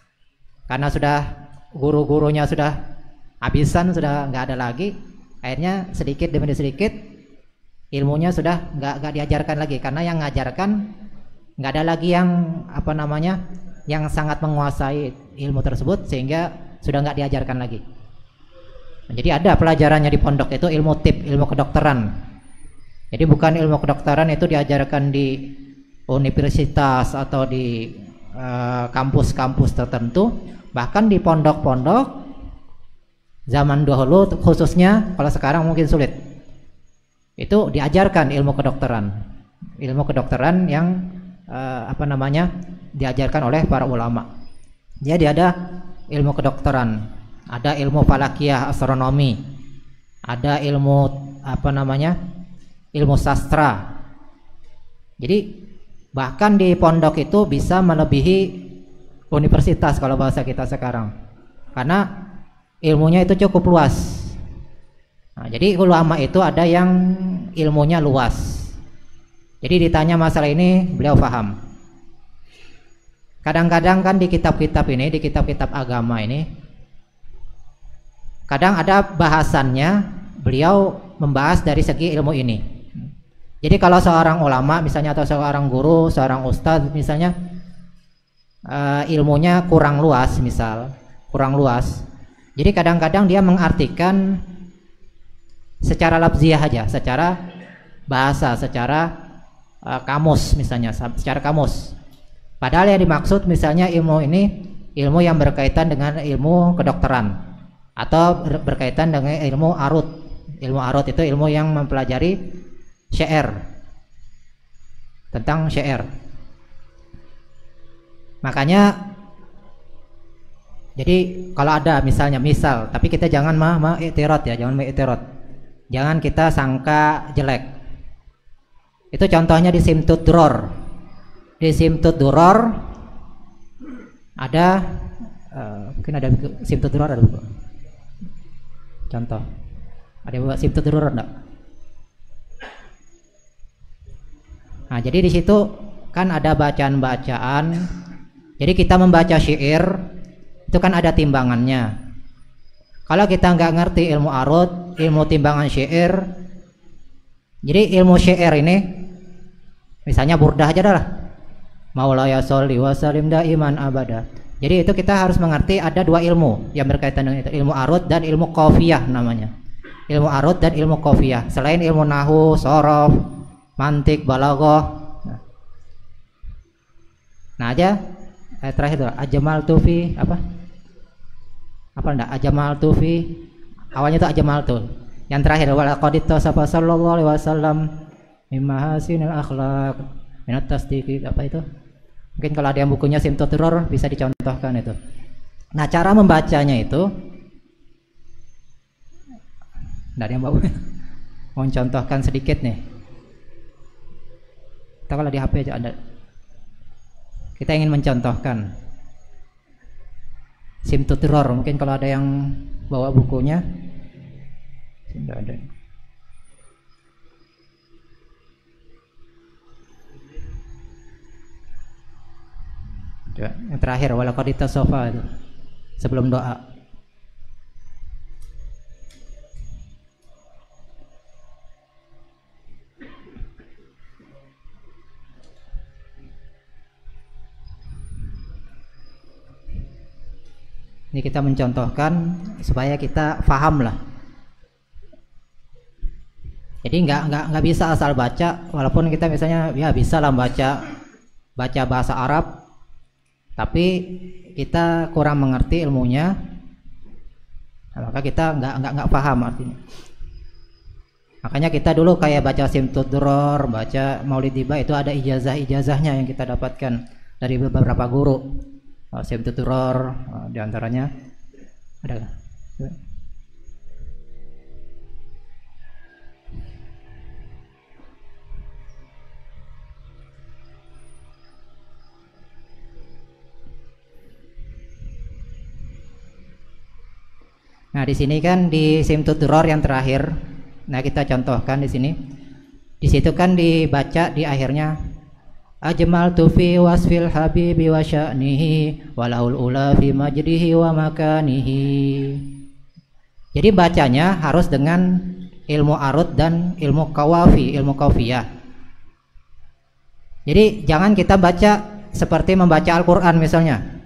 karena sudah guru-gurunya sudah habisan, sudah nggak ada lagi. Akhirnya sedikit demi sedikit ilmunya sudah nggak diajarkan lagi, karena yang ngajarkan nggak ada lagi yang yang sangat menguasai ilmu tersebut, sehingga sudah nggak diajarkan lagi. Nah, jadi ada pelajarannya di pondok itu ilmu tib, ilmu kedokteran. Jadi bukan ilmu kedokteran itu diajarkan di universitas atau di kampus-kampus tertentu, bahkan di pondok-pondok zaman dahulu khususnya, kalau sekarang mungkin sulit, itu diajarkan ilmu kedokteran yang diajarkan oleh para ulama. Jadi ada ilmu kedokteran, ada ilmu falakiyah, astronomi, ada ilmu ilmu sastra. Jadi bahkan di pondok itu bisa melebihi universitas kalau bahasa kita sekarang, karena ilmunya itu cukup luas. Nah, jadi ulama itu ada yang ilmunya luas. Jadi ditanya masalah ini beliau paham. Kadang-kadang kan di kitab-kitab ini, di kitab-kitab agama ini, kadang ada bahasannya beliau membahas dari segi ilmu ini. Jadi kalau seorang ulama misalnya, atau seorang guru, seorang ustadz misalnya, ilmunya kurang luas, jadi kadang-kadang dia mengartikan secara lafziah aja, secara bahasa, secara kamus misalnya, secara kamus. Padahal yang dimaksud misalnya ilmu ini ilmu yang berkaitan dengan ilmu kedokteran, atau berkaitan dengan ilmu arut. Ilmu arut itu ilmu yang mempelajari syair, tentang syair. Makanya jadi kalau ada misal, tapi kita jangan mengiktirad ya, jangan kita sangka jelek. Itu contohnya di Simtud Duror. Di Simtud Duror ada mungkin ada Simtud Duror, ada contoh. Ada buat Simtud Duror enggak? Nah, jadi di situ kan ada bacaan-bacaan. Jadi kita membaca syair itu kan ada timbangannya. Kalau kita nggak ngerti ilmu arut, ilmu timbangan syair, jadi ilmu syair ini misalnya burdah aja dah, Maulaya sholli wa sallim daiman abada. Jadi itu kita harus mengerti ada dua ilmu yang berkaitan dengan itu, ilmu arut dan ilmu qafiyah namanya. Ilmu arut dan ilmu qafiyah, selain ilmu nahwu, shorof, mantik, balaghah. Nah aja terakhir itu ajamal tufi enggak ajamal tufi, awalnya itu ajamal tu, yang terakhir wala qadita sallallahu alaihi wasallam mimma hasinil akhlaq minat tasdiqi, apa itu, mungkin kalau ada yang bukunya Simtud Duror bisa dicontohkan itu. Nah cara membacanya itu enggak ada yang mau contohkan sedikit nih. Kita kalau di HP aja ada, kita ingin mencontohkan. Simtutiror. Mungkin kalau ada yang bawa bukunya. Tidak ada. Yang terakhir walaqad sofa itu sebelum doa. Ini kita mencontohkan supaya kita paham lah. Jadi nggak bisa asal baca, walaupun kita misalnya ya bisa lah baca bahasa Arab, tapi kita kurang mengerti ilmunya, nah, maka kita nggak paham artinya. Makanya kita dulu kayak baca Simtutiror, baca Maulid Tiba itu ada ijazahnya yang kita dapatkan dari beberapa guru. Simtutiror diantaranya ada. Nah, di sini kan di Simtutiror yang terakhir. Nah, kita contohkan di sini. Di situ kan dibaca di akhirnya ajmaltu fi wasfil habibi wa sya'nihi walaul ula fi majdihi wa makanihi. Jadi bacanya harus dengan ilmu arud dan ilmu kawafi, ilmu kafiyah. Jadi jangan kita baca seperti membaca Al-Qur'an misalnya.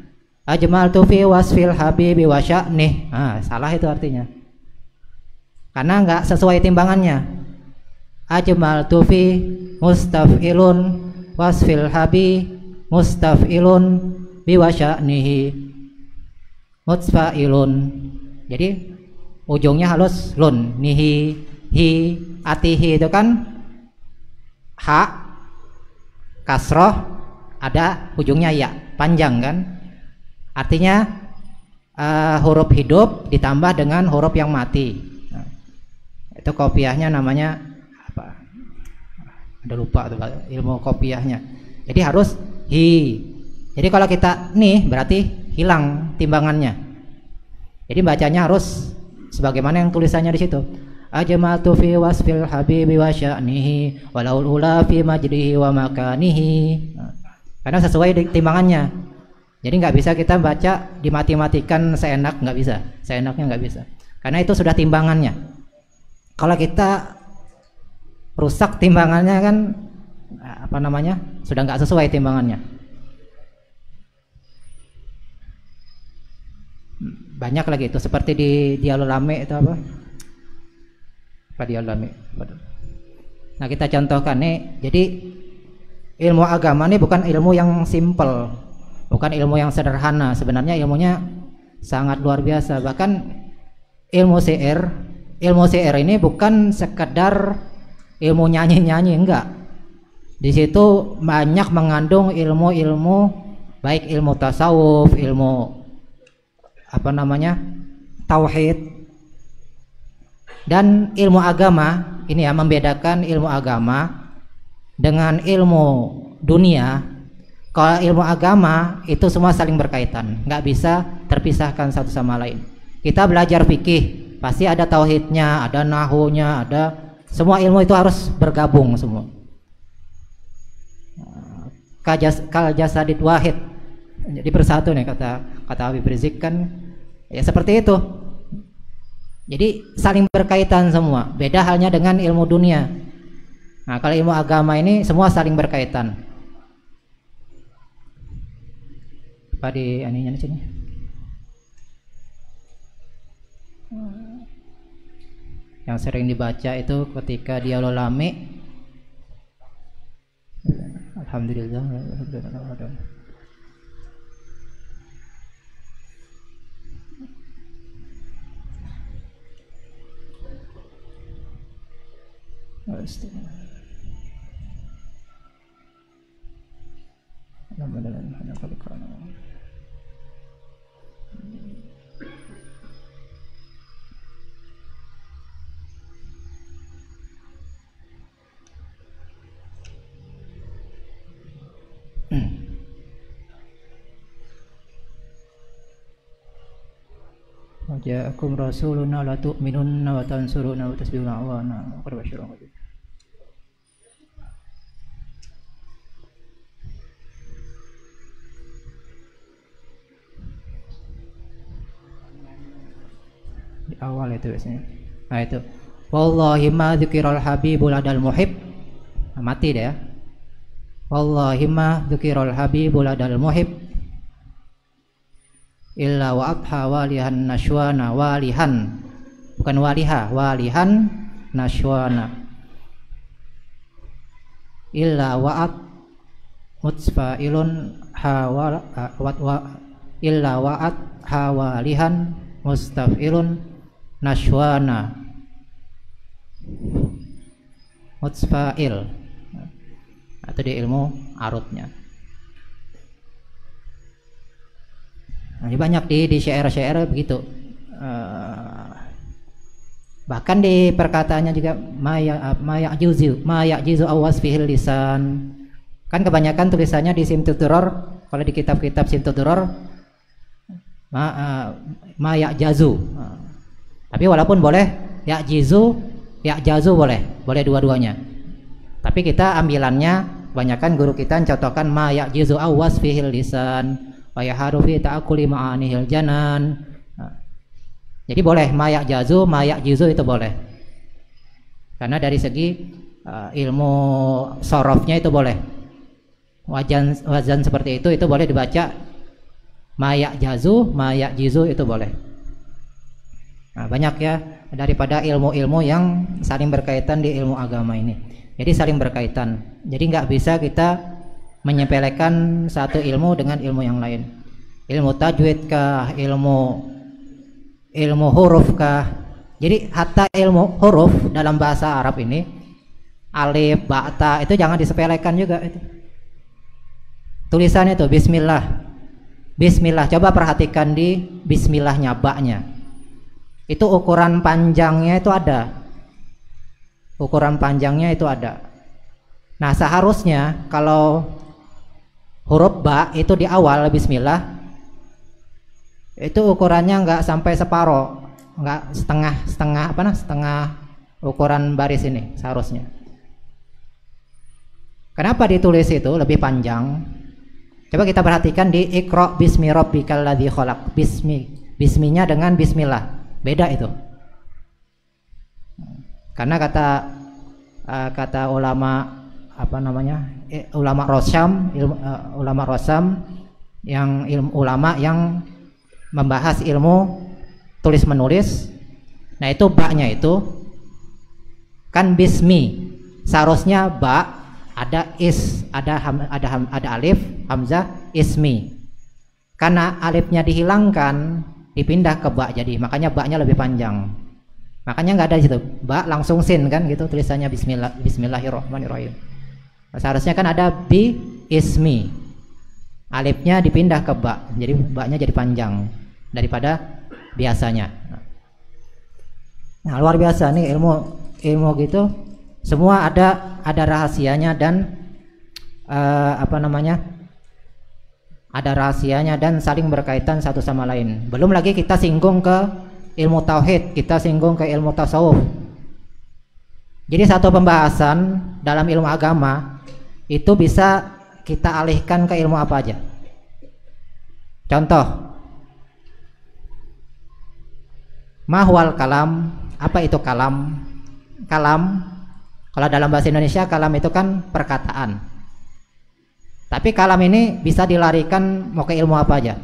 Ajmaltu fi wasfil habibi wa sya'nih. Salah itu artinya. Karena enggak sesuai timbangannya. Ajmaltu fi mustaf'ilun wasfil habi mustaf'ilun bi wa sya'nihi mutfa'ilun. Jadi ujungnya halus lun, nihi, hi, atihi itu kan ha kasroh, ada ujungnya ya, panjang kan. Artinya huruf hidup ditambah dengan huruf yang mati. Nah, itu kopiahnya namanya apa? Ada lupa tuh ilmu kopiahnya. Jadi harus hi. Jadi kalau kita nih berarti hilang timbangannya. Jadi bacanya harus sebagaimana yang tulisannya di situ. Ajmaltu fi wasfil habibi wa sya'nihi walaul ula fi majdihi wa makanihi. Nah, karena sesuai timbangannya. Jadi nggak bisa kita baca dimati-matikan seenak, nggak bisa, seenaknya nggak bisa, karena itu sudah timbangannya. Kalau kita rusak timbangannya kan apa namanya, sudah nggak sesuai timbangannya. Banyak lagi itu, seperti di Dialolame itu apa Dialolame. Nah kita contohkan nih, jadi ilmu agama ini bukan ilmu yang simple. Bukan ilmu yang sederhana, sebenarnya ilmunya sangat luar biasa. Bahkan ilmu syair ini bukan sekedar ilmu nyanyi-nyanyi, enggak. Di situ banyak mengandung ilmu-ilmu, baik ilmu tasawuf, ilmu apa namanya, tauhid, dan ilmu agama. Ini ya membedakan ilmu agama dengan ilmu dunia. Kalau ilmu agama itu semua saling berkaitan, nggak bisa terpisahkan satu sama lain. Kita belajar fikih, pasti ada tauhidnya, ada nahunya, ada semua ilmu itu harus bergabung semua. Kal jasadid wahid, jadi bersatu nih kata Habib Rizik kan, ya seperti itu. Jadi saling berkaitan semua. Beda halnya dengan ilmu dunia. Nah kalau ilmu agama ini semua saling berkaitan. Di aninya di sini. Yang sering dibaca itu ketika Dialolame. Alhamdulillah. Ja'akum rasuluna la tu'minunna wa tansuruna wa tasbihuna wa qad basyara. Di awal itu biasanya. Nah itu. Wallahi ma dzikiral habibul adal muhib. Mati deh ya. Wallahi ma dzikiral habibul adal muhib. Illa wa abha walihan nashwana walihan. Bukan waliha, walihan nashwana. Illa wa'at mutsfa'ilun hawal illa wa'at hawalihan mustaf'ilun nashwana mutsfa'il. Atau di ilmu arutnya. Nah, ini banyak di syair-syair begitu. Bahkan di perkataannya juga ma ya'jizu awas fihil lisan. Kan kebanyakan tulisannya di Simtuduror, kalau di kitab-kitab Simtuduror ma ya'jazu. Tapi walaupun boleh ya'jazu boleh dua-duanya. Tapi kita ambilannya kebanyakan guru kita mencontohkan ma ya'jizu awas fihil lisan wa yaharu fi ta'akkuli ma'anihil janan. Jadi boleh ma ya'jizu itu boleh. Karena dari segi ilmu sorofnya itu boleh. Wazan seperti itu boleh dibaca ma ya'jizu itu boleh. Nah, banyak ya daripada ilmu-ilmu yang saling berkaitan di ilmu agama ini. Jadi saling berkaitan. Jadi nggak bisa kita menyepelekan satu ilmu dengan ilmu yang lain. Ilmu tajwid kah, ilmu huruf kah. Jadi hatta ilmu huruf dalam bahasa Arab ini, alif, ba, ta, itu jangan disepelekan juga itu. Tulisannya itu bismillah. Bismillah, coba perhatikan di bismillahnya, ba-nya. Itu ukuran panjangnya itu ada. Ukuran panjangnya itu ada. Nah, seharusnya kalau huruf ba itu di awal bismillah, itu ukurannya nggak sampai separoh, nggak setengah ukuran baris ini seharusnya. Kenapa ditulis itu lebih panjang? Coba kita perhatikan di Iqra bismi rabbikal ladzi khalaq. Bisminya dengan bismillah beda itu. Karena kata ulama ulama Rosam yang ulama yang membahas ilmu tulis menulis. Nah, itu ba-nya itu kan bismi. Seharusnya ba ada ada alif, hamzah, ismi. Karena alifnya dihilangkan, dipindah ke ba, jadi makanya ba-nya lebih panjang. Makanya nggak ada di situ. Ba langsung sin kan gitu tulisannya bismillahirrahmanirrahim. Seharusnya kan ada bi ismi. Alifnya dipindah ke ba, jadi ba-nya jadi panjang daripada biasanya. Nah, luar biasa nih ilmu gitu. Semua ada rahasianya dan ada rahasianya dan saling berkaitan satu sama lain. Belum lagi kita singgung ke ilmu tauhid, kita singgung ke ilmu tasawuf. Jadi satu pembahasan dalam ilmu agama itu bisa kita alihkan ke ilmu apa aja. Contoh, mahwal kalam, apa itu kalam? Kalam, kalau dalam bahasa Indonesia kalam itu kan perkataan. Tapi kalam ini bisa dilarikan mau ke ilmu apa aja.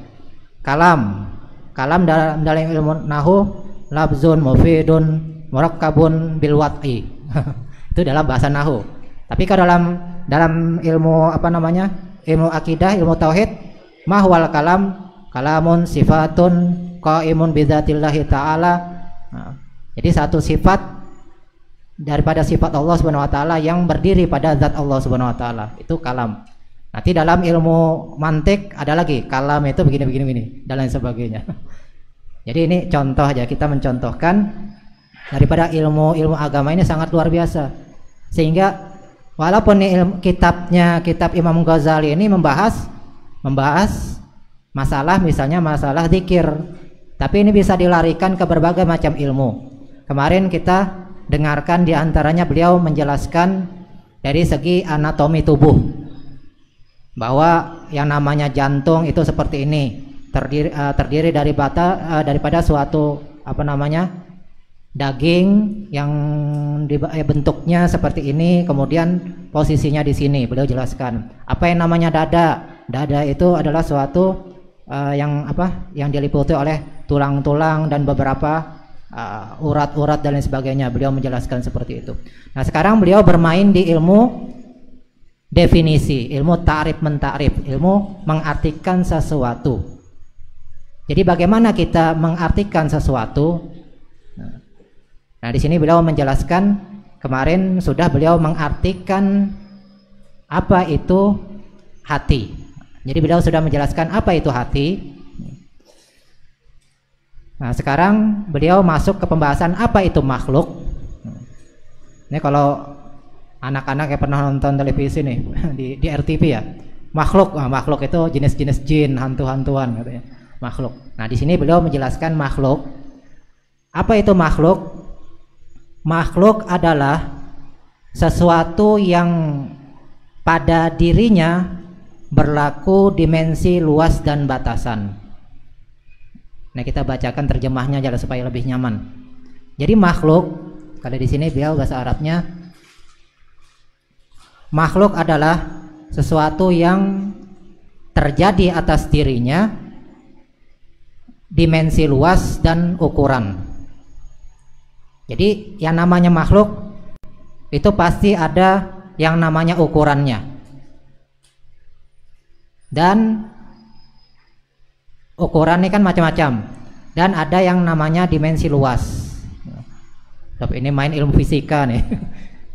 Kalam dalam ilmu nahu labzun mufidun murakkabun bil wat'i. Itu dalam bahasa nahu. Tapi kalau dalam ilmu ilmu akidah, ilmu tauhid, mahwal kalamun sifatun qaimun bidzatillahi ta'ala. Nah, jadi satu sifat daripada sifat Allah Subhanahu wa taala yang berdiri pada zat Allah Subhanahu wa taala. Itu kalam. Nanti dalam ilmu mantik ada lagi kalam itu begini dan lain sebagainya. Jadi ini contoh aja, kita mencontohkan daripada ilmu agama ini sangat luar biasa. Sehingga walaupun kitab Imam Ghazali ini membahas masalah misalnya masalah zikir, Tapi ini bisa dilarikan ke berbagai macam ilmu. Kemarin kita dengarkan di antaranya beliau menjelaskan dari segi anatomi tubuh, bahwa yang namanya jantung itu seperti ini, terdiri daripada suatu daging yang bentuknya seperti ini, kemudian posisinya di sini. Beliau jelaskan apa yang namanya dada. Dada itu adalah suatu yang diliputi oleh tulang-tulang dan beberapa urat-urat dan lain sebagainya. Beliau menjelaskan seperti itu. Nah, sekarang beliau bermain di ilmu definisi, ilmu ta'rif mentakrif, ilmu mengartikan sesuatu. Jadi bagaimana kita mengartikan sesuatu? Nah, di sini beliau menjelaskan, kemarin sudah beliau mengartikan apa itu hati. Jadi beliau sudah menjelaskan apa itu hati. Nah, sekarang beliau masuk ke pembahasan apa itu makhluk. Ini kalau anak-anak yang pernah nonton televisi nih di RTV ya, makhluk itu jenis-jenis jin, hantu-hantuan katanya, makhluk. Nah, di sini beliau menjelaskan makhluk. Apa itu makhluk? Makhluk adalah sesuatu yang pada dirinya berlaku dimensi luas dan batasan. Nah, kita bacakan terjemahnya aja supaya lebih nyaman. Jadi makhluk, kalau di sini beliau bahasa Arabnya, makhluk adalah sesuatu yang terjadi atas dirinya dimensi luas dan ukuran. Jadi yang namanya makhluk itu pasti ada yang namanya ukurannya. Dan ukuran ini kan macam-macam, dan ada yang namanya dimensi luas. Tapi ini main ilmu fisika nih.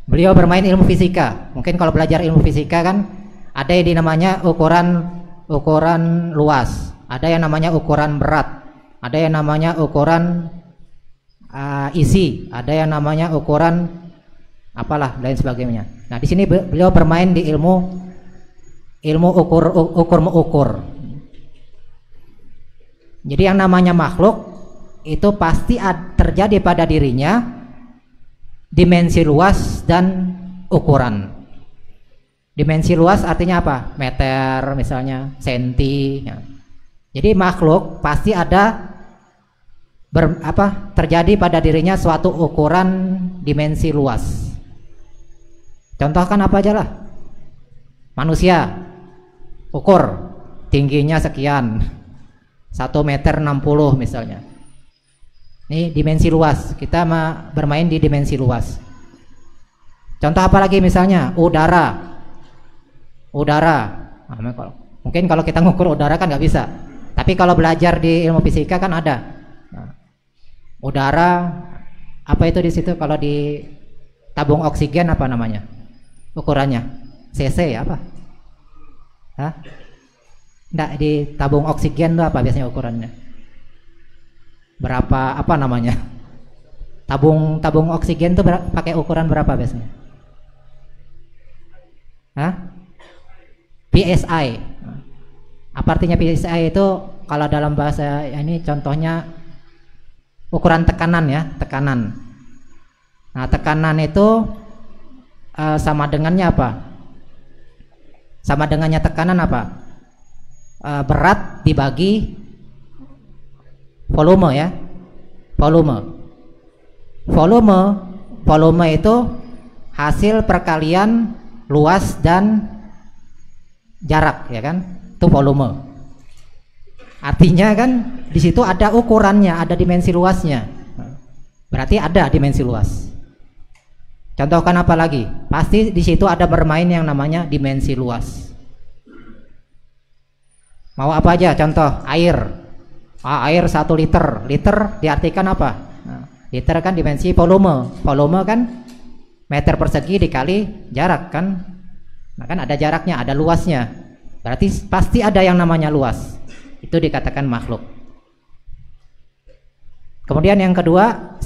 Beliau bermain ilmu fisika. Mungkin kalau belajar ilmu fisika kan ada yang namanya ukuran luas, ada yang namanya ukuran berat, ada yang namanya ukuran isi, ada yang namanya ukuran apalah lain sebagainya. Nah, di sini beliau bermain di ilmu ukur. Jadi yang namanya makhluk itu pasti terjadi pada dirinya dimensi luas dan ukuran. Dimensi luas artinya apa? Meter misalnya, senti. Ya. Jadi makhluk pasti ada terjadi pada dirinya suatu ukuran dimensi luas. Contohkan apa aja lah. Manusia ukur tingginya sekian, 1,60 meter misalnya. Ini dimensi luas. Kita bermain di dimensi luas. Contoh apa lagi misalnya? Udara. Nah, mungkin kalau kita ngukur udara kan nggak bisa. Tapi kalau belajar di ilmu fisika kan ada. Nah, udara apa itu di situ? Kalau di tabung oksigen apa namanya? Ukurannya cc apa? Hah? Nggak, di tabung oksigen itu apa biasanya ukurannya? Berapa apa namanya? Tabung oksigen itu pakai ukuran berapa biasanya? Hah? PSI. Apa artinya PSI itu? Kalau dalam bahasa ini contohnya ukuran tekanan ya, tekanan. Nah, tekanan itu sama dengannya apa? Sama dengannya tekanan apa? Berat dibagi volume ya. Volume itu hasil perkalian luas dan jarak ya kan? Itu volume. Artinya kan di situ ada ukurannya, ada dimensi luasnya. Berarti ada dimensi luas. Contohkan apa lagi? Pasti di situ ada bermain yang namanya dimensi luas. Mau apa aja? Contoh air. Air 1 liter. Liter diartikan apa? Nah, liter kan dimensi volume. Volume kan meter persegi dikali jarak kan? Nah, kan ada jaraknya, ada luasnya. Berarti pasti ada yang namanya luas. Itu dikatakan makhluk. Kemudian yang kedua,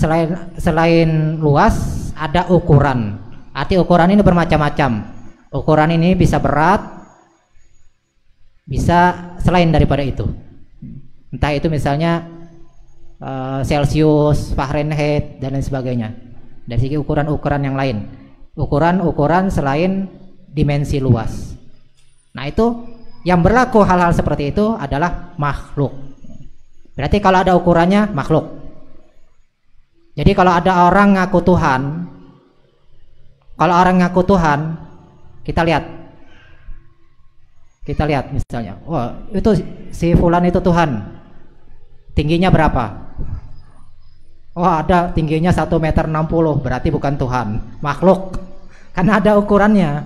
selain luas ada ukuran. Arti ukuran ini bermacam-macam. Ukuran ini bisa berat, bisa selain daripada itu. Entah itu misalnya Celsius, Fahrenheit dan lain sebagainya. Dari segi ukuran-ukuran yang lain, ukuran-ukuran selain dimensi luas. Nah itu yang berlaku hal-hal seperti itu adalah makhluk. Berarti kalau ada ukurannya makhluk. Jadi kalau ada orang ngaku Tuhan, kalau orang ngaku Tuhan, kita lihat misalnya, wah itu si fulan itu Tuhan, tingginya berapa? Oh ada tingginya 1,60 meter, berarti bukan Tuhan, makhluk. Karena ada ukurannya,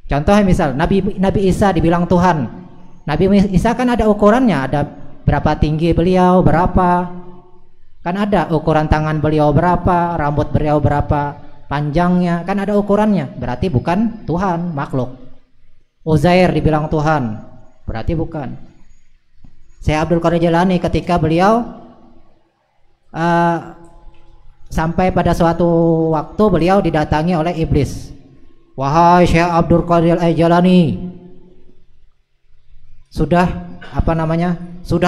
Contohnya misal Nabi Isa dibilang Tuhan. Nabi Isa kan ada ukurannya, ada berapa tinggi beliau, berapa. Kan ada ukuran tangan beliau berapa, rambut beliau berapa panjangnya, kan ada ukurannya. Berarti bukan Tuhan, makhluk. Uzair dibilang Tuhan, berarti bukan. Syekh Abdul Qadir Jailani ketika beliau sampai pada suatu waktu beliau didatangi oleh iblis. Wahai Syekh Abdul Qadir Jailani, sudah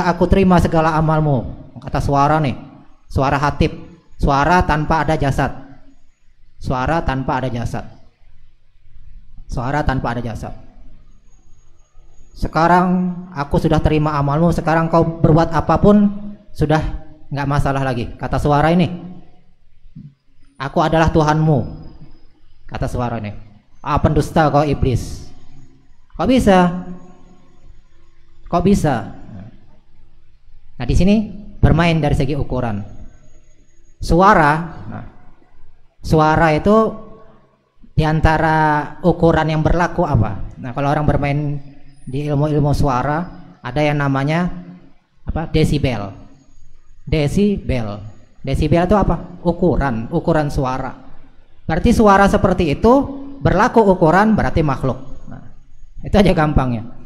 aku terima segala amalmu. Kata suara nih, suara hatib, suara tanpa ada jasad, suara tanpa ada jasad. Sekarang aku sudah terima amalmu, sekarang kau berbuat apapun sudah nggak masalah lagi. Kata suara ini, aku adalah Tuhanmu. Kata suara ini, pendusta kau iblis. Kok bisa? Nah di sini bermain dari segi ukuran. Suara itu diantara ukuran yang berlaku apa? Nah kalau orang bermain di ilmu suara, ada yang namanya desibel. Desibel itu apa? Ukuran suara. Berarti suara seperti itu berlaku ukuran, berarti makhluk. Nah, itu aja gampangnya.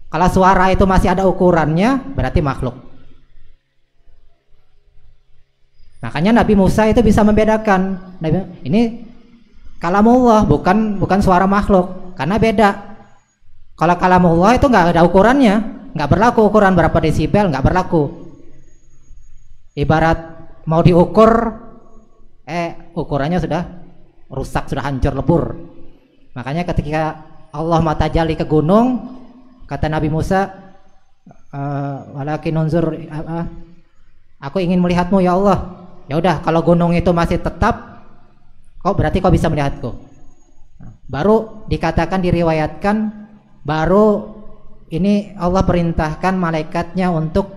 Kalau suara itu masih ada ukurannya, berarti makhluk. Makanya Nabi Musa itu bisa membedakan. Ini kalamullah, bukan suara makhluk, karena beda. Kalau kalamullah itu nggak ada ukurannya, nggak berlaku ukuran berapa desibel, nggak berlaku. Ibarat mau diukur, ukurannya sudah rusak, sudah hancur lebur. Makanya ketika Allah tajalli ke gunung, kata Nabi Musa, walakin unzur, aku ingin melihatmu ya Allah. Ya udah, kalau gunung itu masih tetap, berarti kau bisa melihatku. Baru dikatakan, diriwayatkan, baru ini Allah perintahkan malaikatnya untuk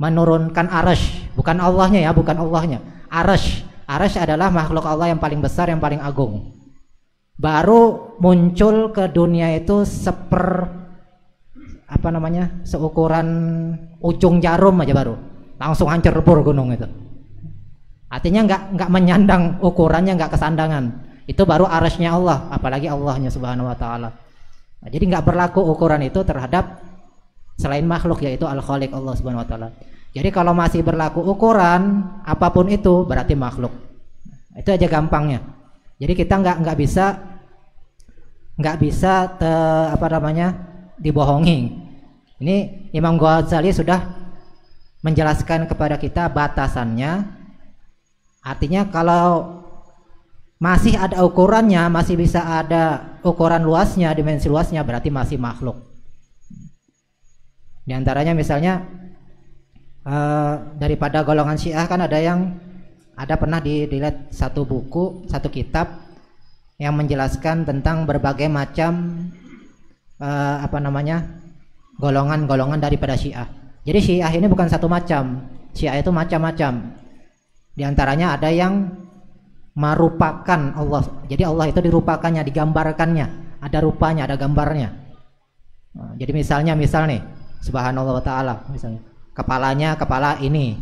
menurunkan arasy, bukan Allahnya ya, bukan Allahnya, arasy. Arasy adalah makhluk Allah yang paling besar, yang paling agung. Baru muncul ke dunia itu seukuran ujung jarum aja, baru langsung hancur lebur gunung itu. Artinya nggak menyandang ukurannya, nggak kesandangan. Itu baru arasy-nya Allah, apalagi Allahnya Subhanahu wa taala. Nah, jadi nggak berlaku ukuran itu terhadap selain makhluk, yaitu Al-Khaliq Allah Subhanahu wa taala. Jadi kalau masih berlaku ukuran apapun itu berarti makhluk. Itu aja gampangnya. Jadi kita nggak bisa dibohongi. Ini Imam Ghazali sudah menjelaskan kepada kita batasannya. Artinya kalau masih ada ukurannya, masih bisa ada ukuran luasnya, dimensi luasnya, berarti masih makhluk. Di antaranya misalnya daripada golongan Syiah kan ada pernah dilihat satu buku, satu kitab yang menjelaskan tentang berbagai macam golongan-golongan daripada Syiah. Jadi Syiah ini bukan satu macam, Syiah itu macam-macam. Di antaranya ada yang merupakan Allah. Jadi Allah itu dirupakannya, digambarkannya, ada rupanya, ada gambarnya. Nah, jadi misal nih, subhanallah wa ta'ala, misalnya kepalanya kepala ini,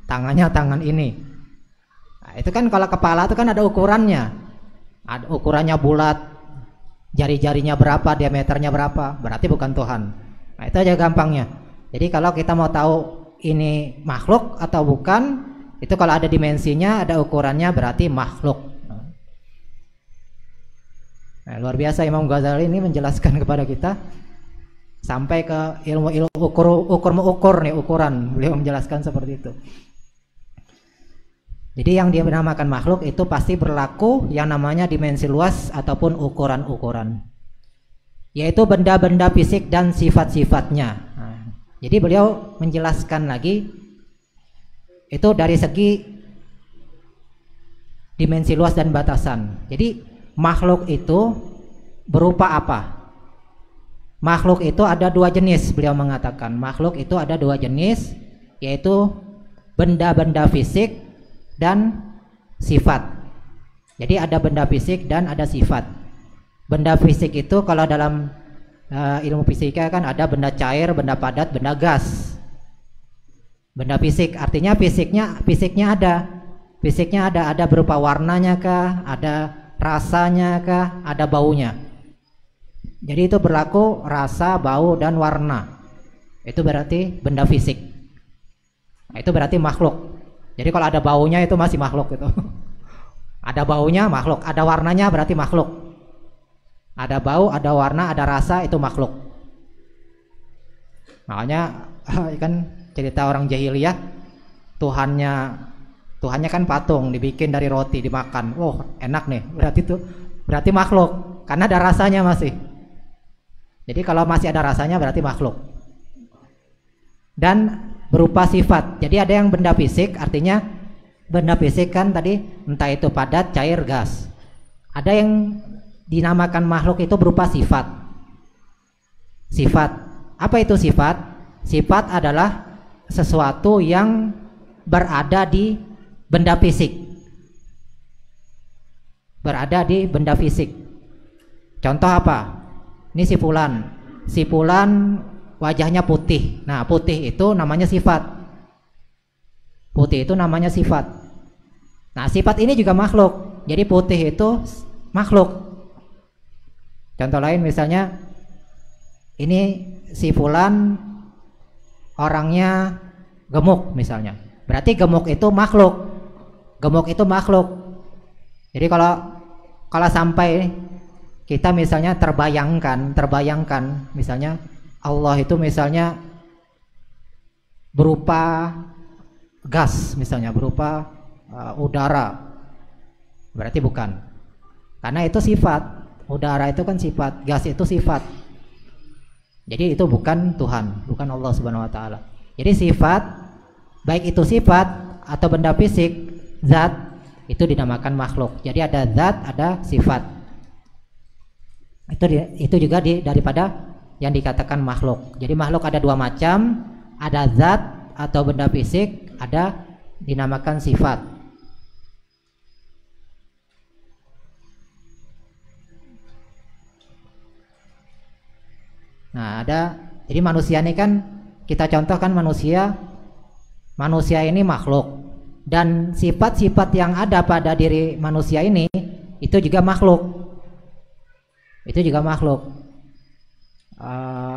tangannya tangan ini. Nah, itu kan kalau kepala itu kan ada ukurannya. Ada ukurannya bulat, jari-jarinya berapa, diameternya berapa, berarti bukan Tuhan. Nah, itu aja gampangnya. Jadi kalau kita mau tahu ini makhluk atau bukan, itu kalau ada dimensinya, ada ukurannya, berarti makhluk. Nah, luar biasa Imam Ghazali ini menjelaskan kepada kita sampai ke ilmu ukur nih, ukuran. Beliau menjelaskan seperti itu. Jadi yang dia dinamakan makhluk itu pasti berlaku yang namanya dimensi luas ataupun ukuran-ukuran, yaitu benda-benda fisik dan sifat-sifatnya. Nah, jadi beliau menjelaskan lagi itu dari segi dimensi luas dan batasan. Jadi makhluk itu berupa apa? Makhluk itu ada dua jenis, beliau mengatakan. Makhluk itu ada dua jenis, yaitu benda-benda fisik dan sifat. Jadi ada benda fisik dan ada sifat. Benda fisik itu kalau dalam ilmu fisika kan ada benda cair, benda padat, benda gas. Benda fisik artinya fisiknya ada berupa warnanya kah, ada rasanya kah, ada baunya. Jadi itu berlaku rasa, bau, dan warna. Itu berarti benda fisik. Nah, itu berarti makhluk. Jadi kalau ada baunya itu masih makhluk itu. Ada baunya makhluk, ada warnanya berarti makhluk. Ada bau, ada warna, ada rasa, itu makhluk. Makanya kan cerita orang jahiliyah, Tuhannya kan patung, dibikin dari roti, dimakan. Oh, enak nih. Berarti makhluk karena ada rasanya masih. Jadi kalau masih ada rasanya berarti makhluk. Dan berupa sifat. Jadi ada yang benda fisik, artinya benda fisik kan tadi entah itu padat, cair, gas. Ada yang dinamakan makhluk itu berupa sifat. Sifat. Apa itu sifat? Sifat adalah sesuatu yang berada di benda fisik. Berada di benda fisik. Contoh apa? Ini si Fulan wajahnya putih. Nah, putih itu namanya sifat. Putih itu namanya sifat. Nah, sifat ini juga makhluk. Jadi putih itu makhluk. Contoh lain misalnya, ini si Fulan orangnya gemuk misalnya. Berarti gemuk itu makhluk. Gemuk itu makhluk. Jadi kalau sampai kita misalnya terbayangkan misalnya Allah itu misalnya berupa gas, misalnya berupa udara, berarti bukan, karena itu sifat. Udara itu kan sifat, gas itu sifat. Jadi itu bukan Tuhan, bukan Allah Subhanahu wa taala. Jadi sifat, baik itu sifat atau benda fisik, zat, itu dinamakan makhluk. Jadi ada zat, ada sifat. Itu juga daripada yang dikatakan makhluk. Jadi makhluk ada dua macam, ada zat atau benda fisik, ada dinamakan sifat. Nah, jadi manusia ini kan kita contohkan manusia ini makhluk, dan sifat-sifat yang ada pada diri manusia ini itu juga makhluk. Itu juga makhluk.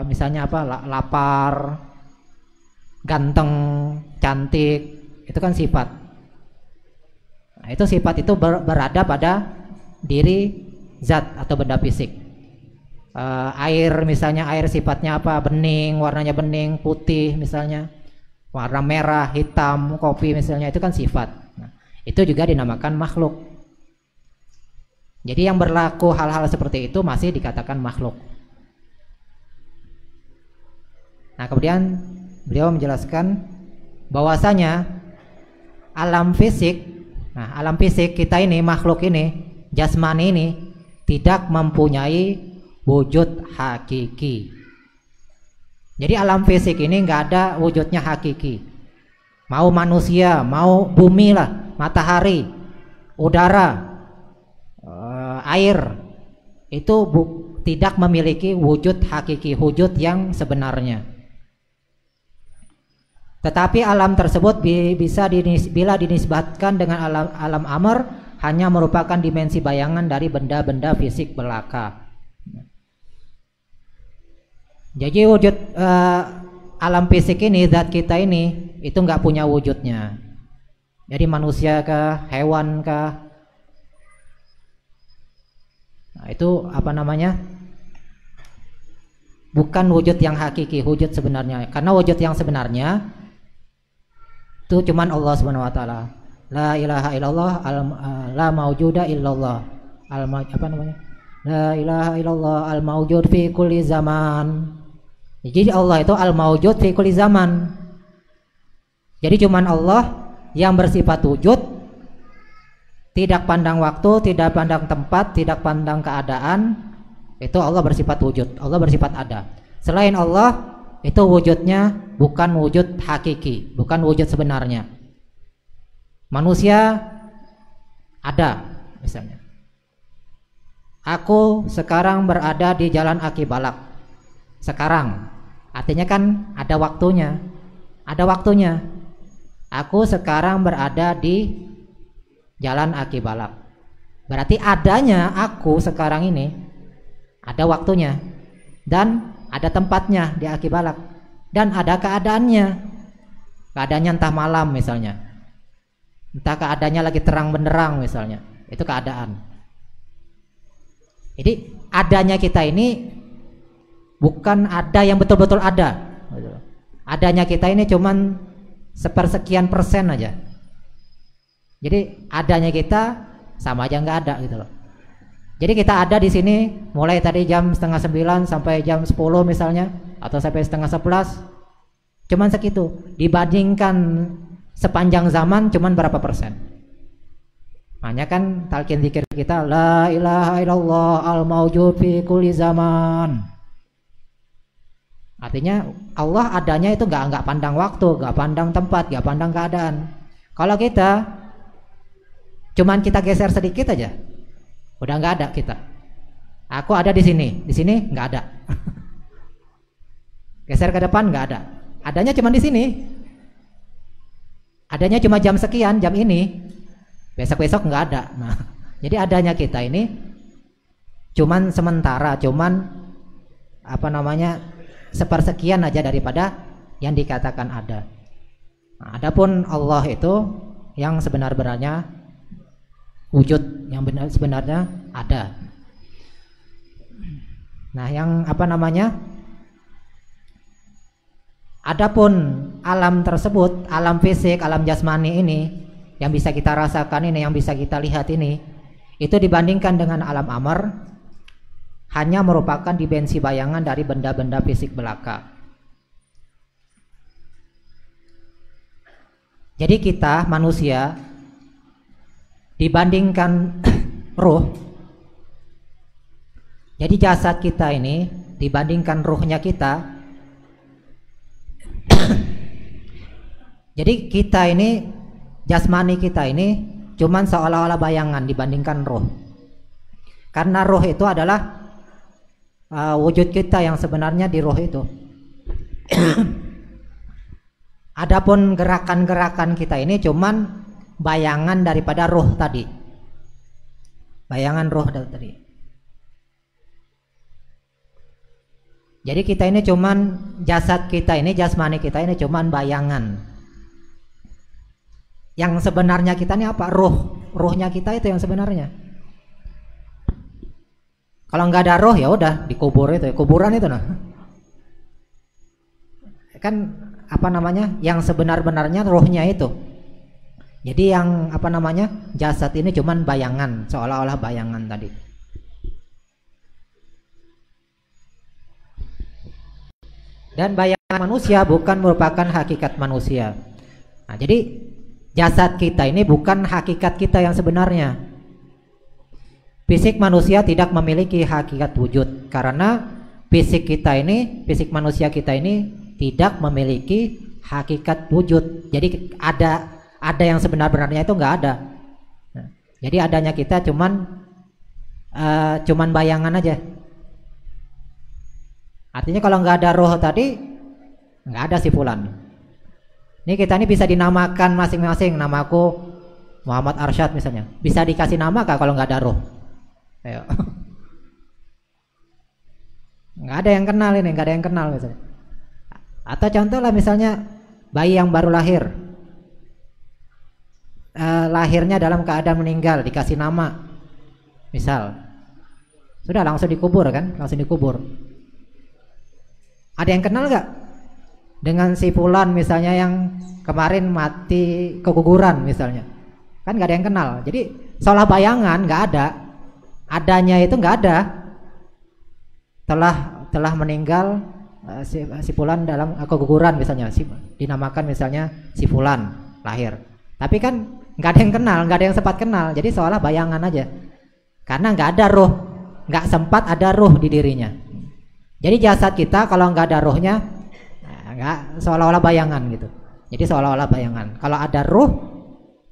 Misalnya apa? Lapar, ganteng, cantik, itu kan sifat. Nah, itu sifat itu berada pada diri zat atau benda fisik. Air misalnya, air sifatnya apa? Bening, warnanya bening, putih misalnya, warna merah, hitam, kopi misalnya, itu kan sifat. Nah, itu juga dinamakan makhluk. Jadi yang berlaku hal-hal seperti itu masih dikatakan makhluk. Nah, kemudian beliau menjelaskan bahwasanya alam fisik, alam fisik kita ini, makhluk ini, jasmani ini tidak mempunyai wujud hakiki. Jadi alam fisik ini nggak ada wujudnya hakiki. Mau manusia, mau bumi lah, matahari, udara, air, itu tidak memiliki wujud hakiki, wujud yang sebenarnya. Tetapi alam tersebut bila dinisbatkan dengan alam amr, hanya merupakan dimensi bayangan dari benda-benda fisik belaka. Jadi wujud alam fisik ini, zat kita ini, itu nggak punya wujudnya. Jadi manusia kah, hewan kah, nah, itu apa namanya, bukan wujud yang hakiki, wujud sebenarnya. Karena wujud yang sebenarnya itu cuman Allah Subhanahu wa taala. La ilaha illallah, la maujuda illallah. Apa namanya? La ilaha illallah al maujud fi kulli zaman. Jadi Allah itu al maujud fi kulli zaman. Jadi cuman Allah yang bersifat wujud, tidak pandang waktu, tidak pandang tempat, tidak pandang keadaan. Itu Allah bersifat wujud, Allah bersifat ada. Selain Allah itu wujudnya bukan wujud hakiki, bukan wujud sebenarnya. Manusia ada, misalnya aku sekarang berada di jalan Aki Balak. Sekarang artinya kan ada waktunya, ada waktunya. Aku sekarang berada di jalan Aki Balak. Berarti adanya aku sekarang ini ada waktunya dan ada tempatnya di Aki Balak, dan ada keadaannya. Keadaannya entah malam misalnya, entah keadaannya lagi terang benderang misalnya, itu keadaan. Jadi adanya kita ini bukan ada yang betul-betul ada. Adanya kita ini cuman sepersekian persen aja. Jadi adanya kita sama aja nggak ada gitu loh. Jadi kita ada di sini mulai tadi jam 8:30 sampai jam 10 misalnya, atau sampai 10:30, cuman segitu. Dibandingkan sepanjang zaman cuman berapa persen? Makanya kan talqin zikir kita la ilaha illallah al maujud fi kulli zaman. Artinya Allah adanya itu nggak pandang waktu, nggak pandang tempat, nggak pandang keadaan. Kalau kita cuman kita geser sedikit aja, udah nggak ada kita. Aku ada di sini nggak ada. Geser ke depan nggak ada. Adanya cuma di sini. Adanya cuma jam sekian, jam ini. Besok-besok nggak ada. Nah, jadi adanya kita ini cuman sementara, cuman apa namanya sepersekian aja daripada yang dikatakan ada. Nah, adapun Allah itu yang sebenar-benarnya wujud, yang benar sebenarnya ada. Nah, yang apa namanya? Adapun alam tersebut, alam fisik, alam jasmani ini yang bisa kita rasakan ini, yang bisa kita lihat ini, itu dibandingkan dengan alam amar hanya merupakan dimensi bayangan dari benda-benda fisik belaka. Jadi kita manusia dibandingkan ruh, jadi jasad kita ini dibandingkan ruhnya kita, jadi kita ini, jasmani kita ini cuman seolah-olah bayangan dibandingkan ruh. Karena ruh itu adalah wujud kita yang sebenarnya di ruh itu. Adapun gerakan-gerakan kita ini cuman bayangan daripada ruh tadi, bayangan ruh tadi. Jadi kita ini cuman, jasad kita ini, jasmani kita ini cuman bayangan. Yang sebenarnya kita ini apa? Ruhnya kita itu yang sebenarnya. Kalau nggak ada ruh ya udah dikubur itu, kuburan itu nah. Kan apa namanya? Yang sebenar-benarnya ruhnya itu. Jadi yang apa namanya, jasad ini cuman bayangan, seolah-olah bayangan tadi. Dan bayangan manusia bukan merupakan hakikat manusia. Nah, jadi jasad kita ini bukan hakikat kita yang sebenarnya. Fisik manusia tidak memiliki hakikat wujud karena fisik kita ini, fisik manusia kita ini tidak memiliki hakikat wujud. Jadi ada yang sebenar-benarnya itu nggak ada. Nah, jadi adanya kita cuman bayangan aja. Artinya kalau nggak ada roh tadi, nggak ada si fulan. Ini kita ini bisa dinamakan masing-masing. Namaku Muhammad Arsyad misalnya. Bisa dikasih nama kah kalau nggak ada roh? Ayo. Nggak ada yang kenal ini, nggak ada yang kenal misalnya. Atau contoh lah misalnya bayi yang baru lahir. Lahirnya dalam keadaan meninggal, dikasih nama misal, sudah langsung dikubur kan, langsung dikubur. Ada yang kenal nggak dengan si fulan misalnya yang kemarin mati keguguran misalnya? Kan nggak ada yang kenal. Jadi seolah bayangan, nggak ada. Adanya itu nggak ada. Telah meninggal si fulan dalam keguguran misalnya, dinamakan misalnya si fulan lahir. Tapi kan nggak ada yang kenal, nggak ada yang sempat kenal. Jadi seolah bayangan aja. Karena nggak ada ruh, nggak sempat ada ruh di dirinya. Jadi jasad kita kalau nggak ada ruhnya, nggak, seolah-olah bayangan gitu. Jadi seolah-olah bayangan. Kalau ada ruh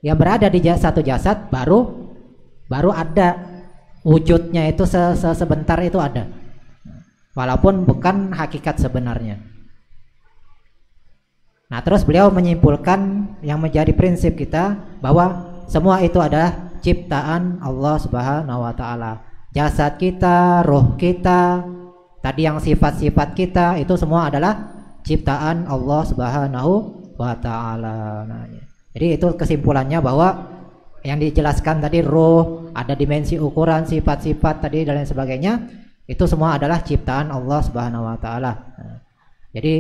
yang berada di satu jasad, baru ada wujudnya itu sebentar itu ada. Walaupun bukan hakikat sebenarnya. Nah, terus beliau menyimpulkan yang menjadi prinsip kita bahwa semua itu adalah ciptaan Allah Subhanahu wa taala. Jasad kita, ruh kita, tadi yang sifat-sifat kita itu semua adalah ciptaan Allah Subhanahu wa taala. Nah, jadi itu kesimpulannya bahwa yang dijelaskan tadi ruh, ada dimensi ukuran, sifat-sifat tadi dan lain sebagainya, itu semua adalah ciptaan Allah Subhanahu wa taala. Nah, jadi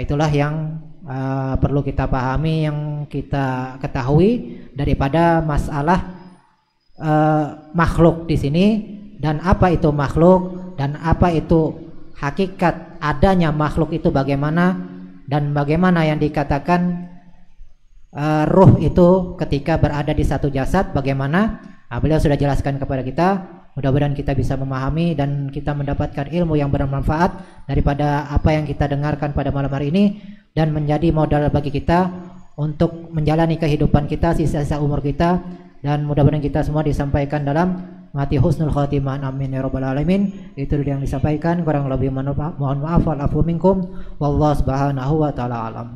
itulah yang perlu kita pahami, yang kita ketahui daripada masalah makhluk di sini, dan apa itu makhluk dan apa itu hakikat adanya makhluk itu bagaimana, dan bagaimana yang dikatakan ruh itu ketika berada di satu jasad bagaimana. Nah, beliau sudah jelaskan kepada kita. Mudah-mudahan kita bisa memahami dan kita mendapatkan ilmu yang bermanfaat daripada apa yang kita dengarkan pada malam hari ini, dan menjadi modal bagi kita untuk menjalani kehidupan kita sisa-sisa umur kita, dan mudah-mudahan kita semua disampaikan dalam mati husnul khatimah, amin ya rabbal alamin. Itu yang disampaikan, kurang lebih mohon maaf, wal afu minkum, wallahu subhanahu wa ta'ala alam.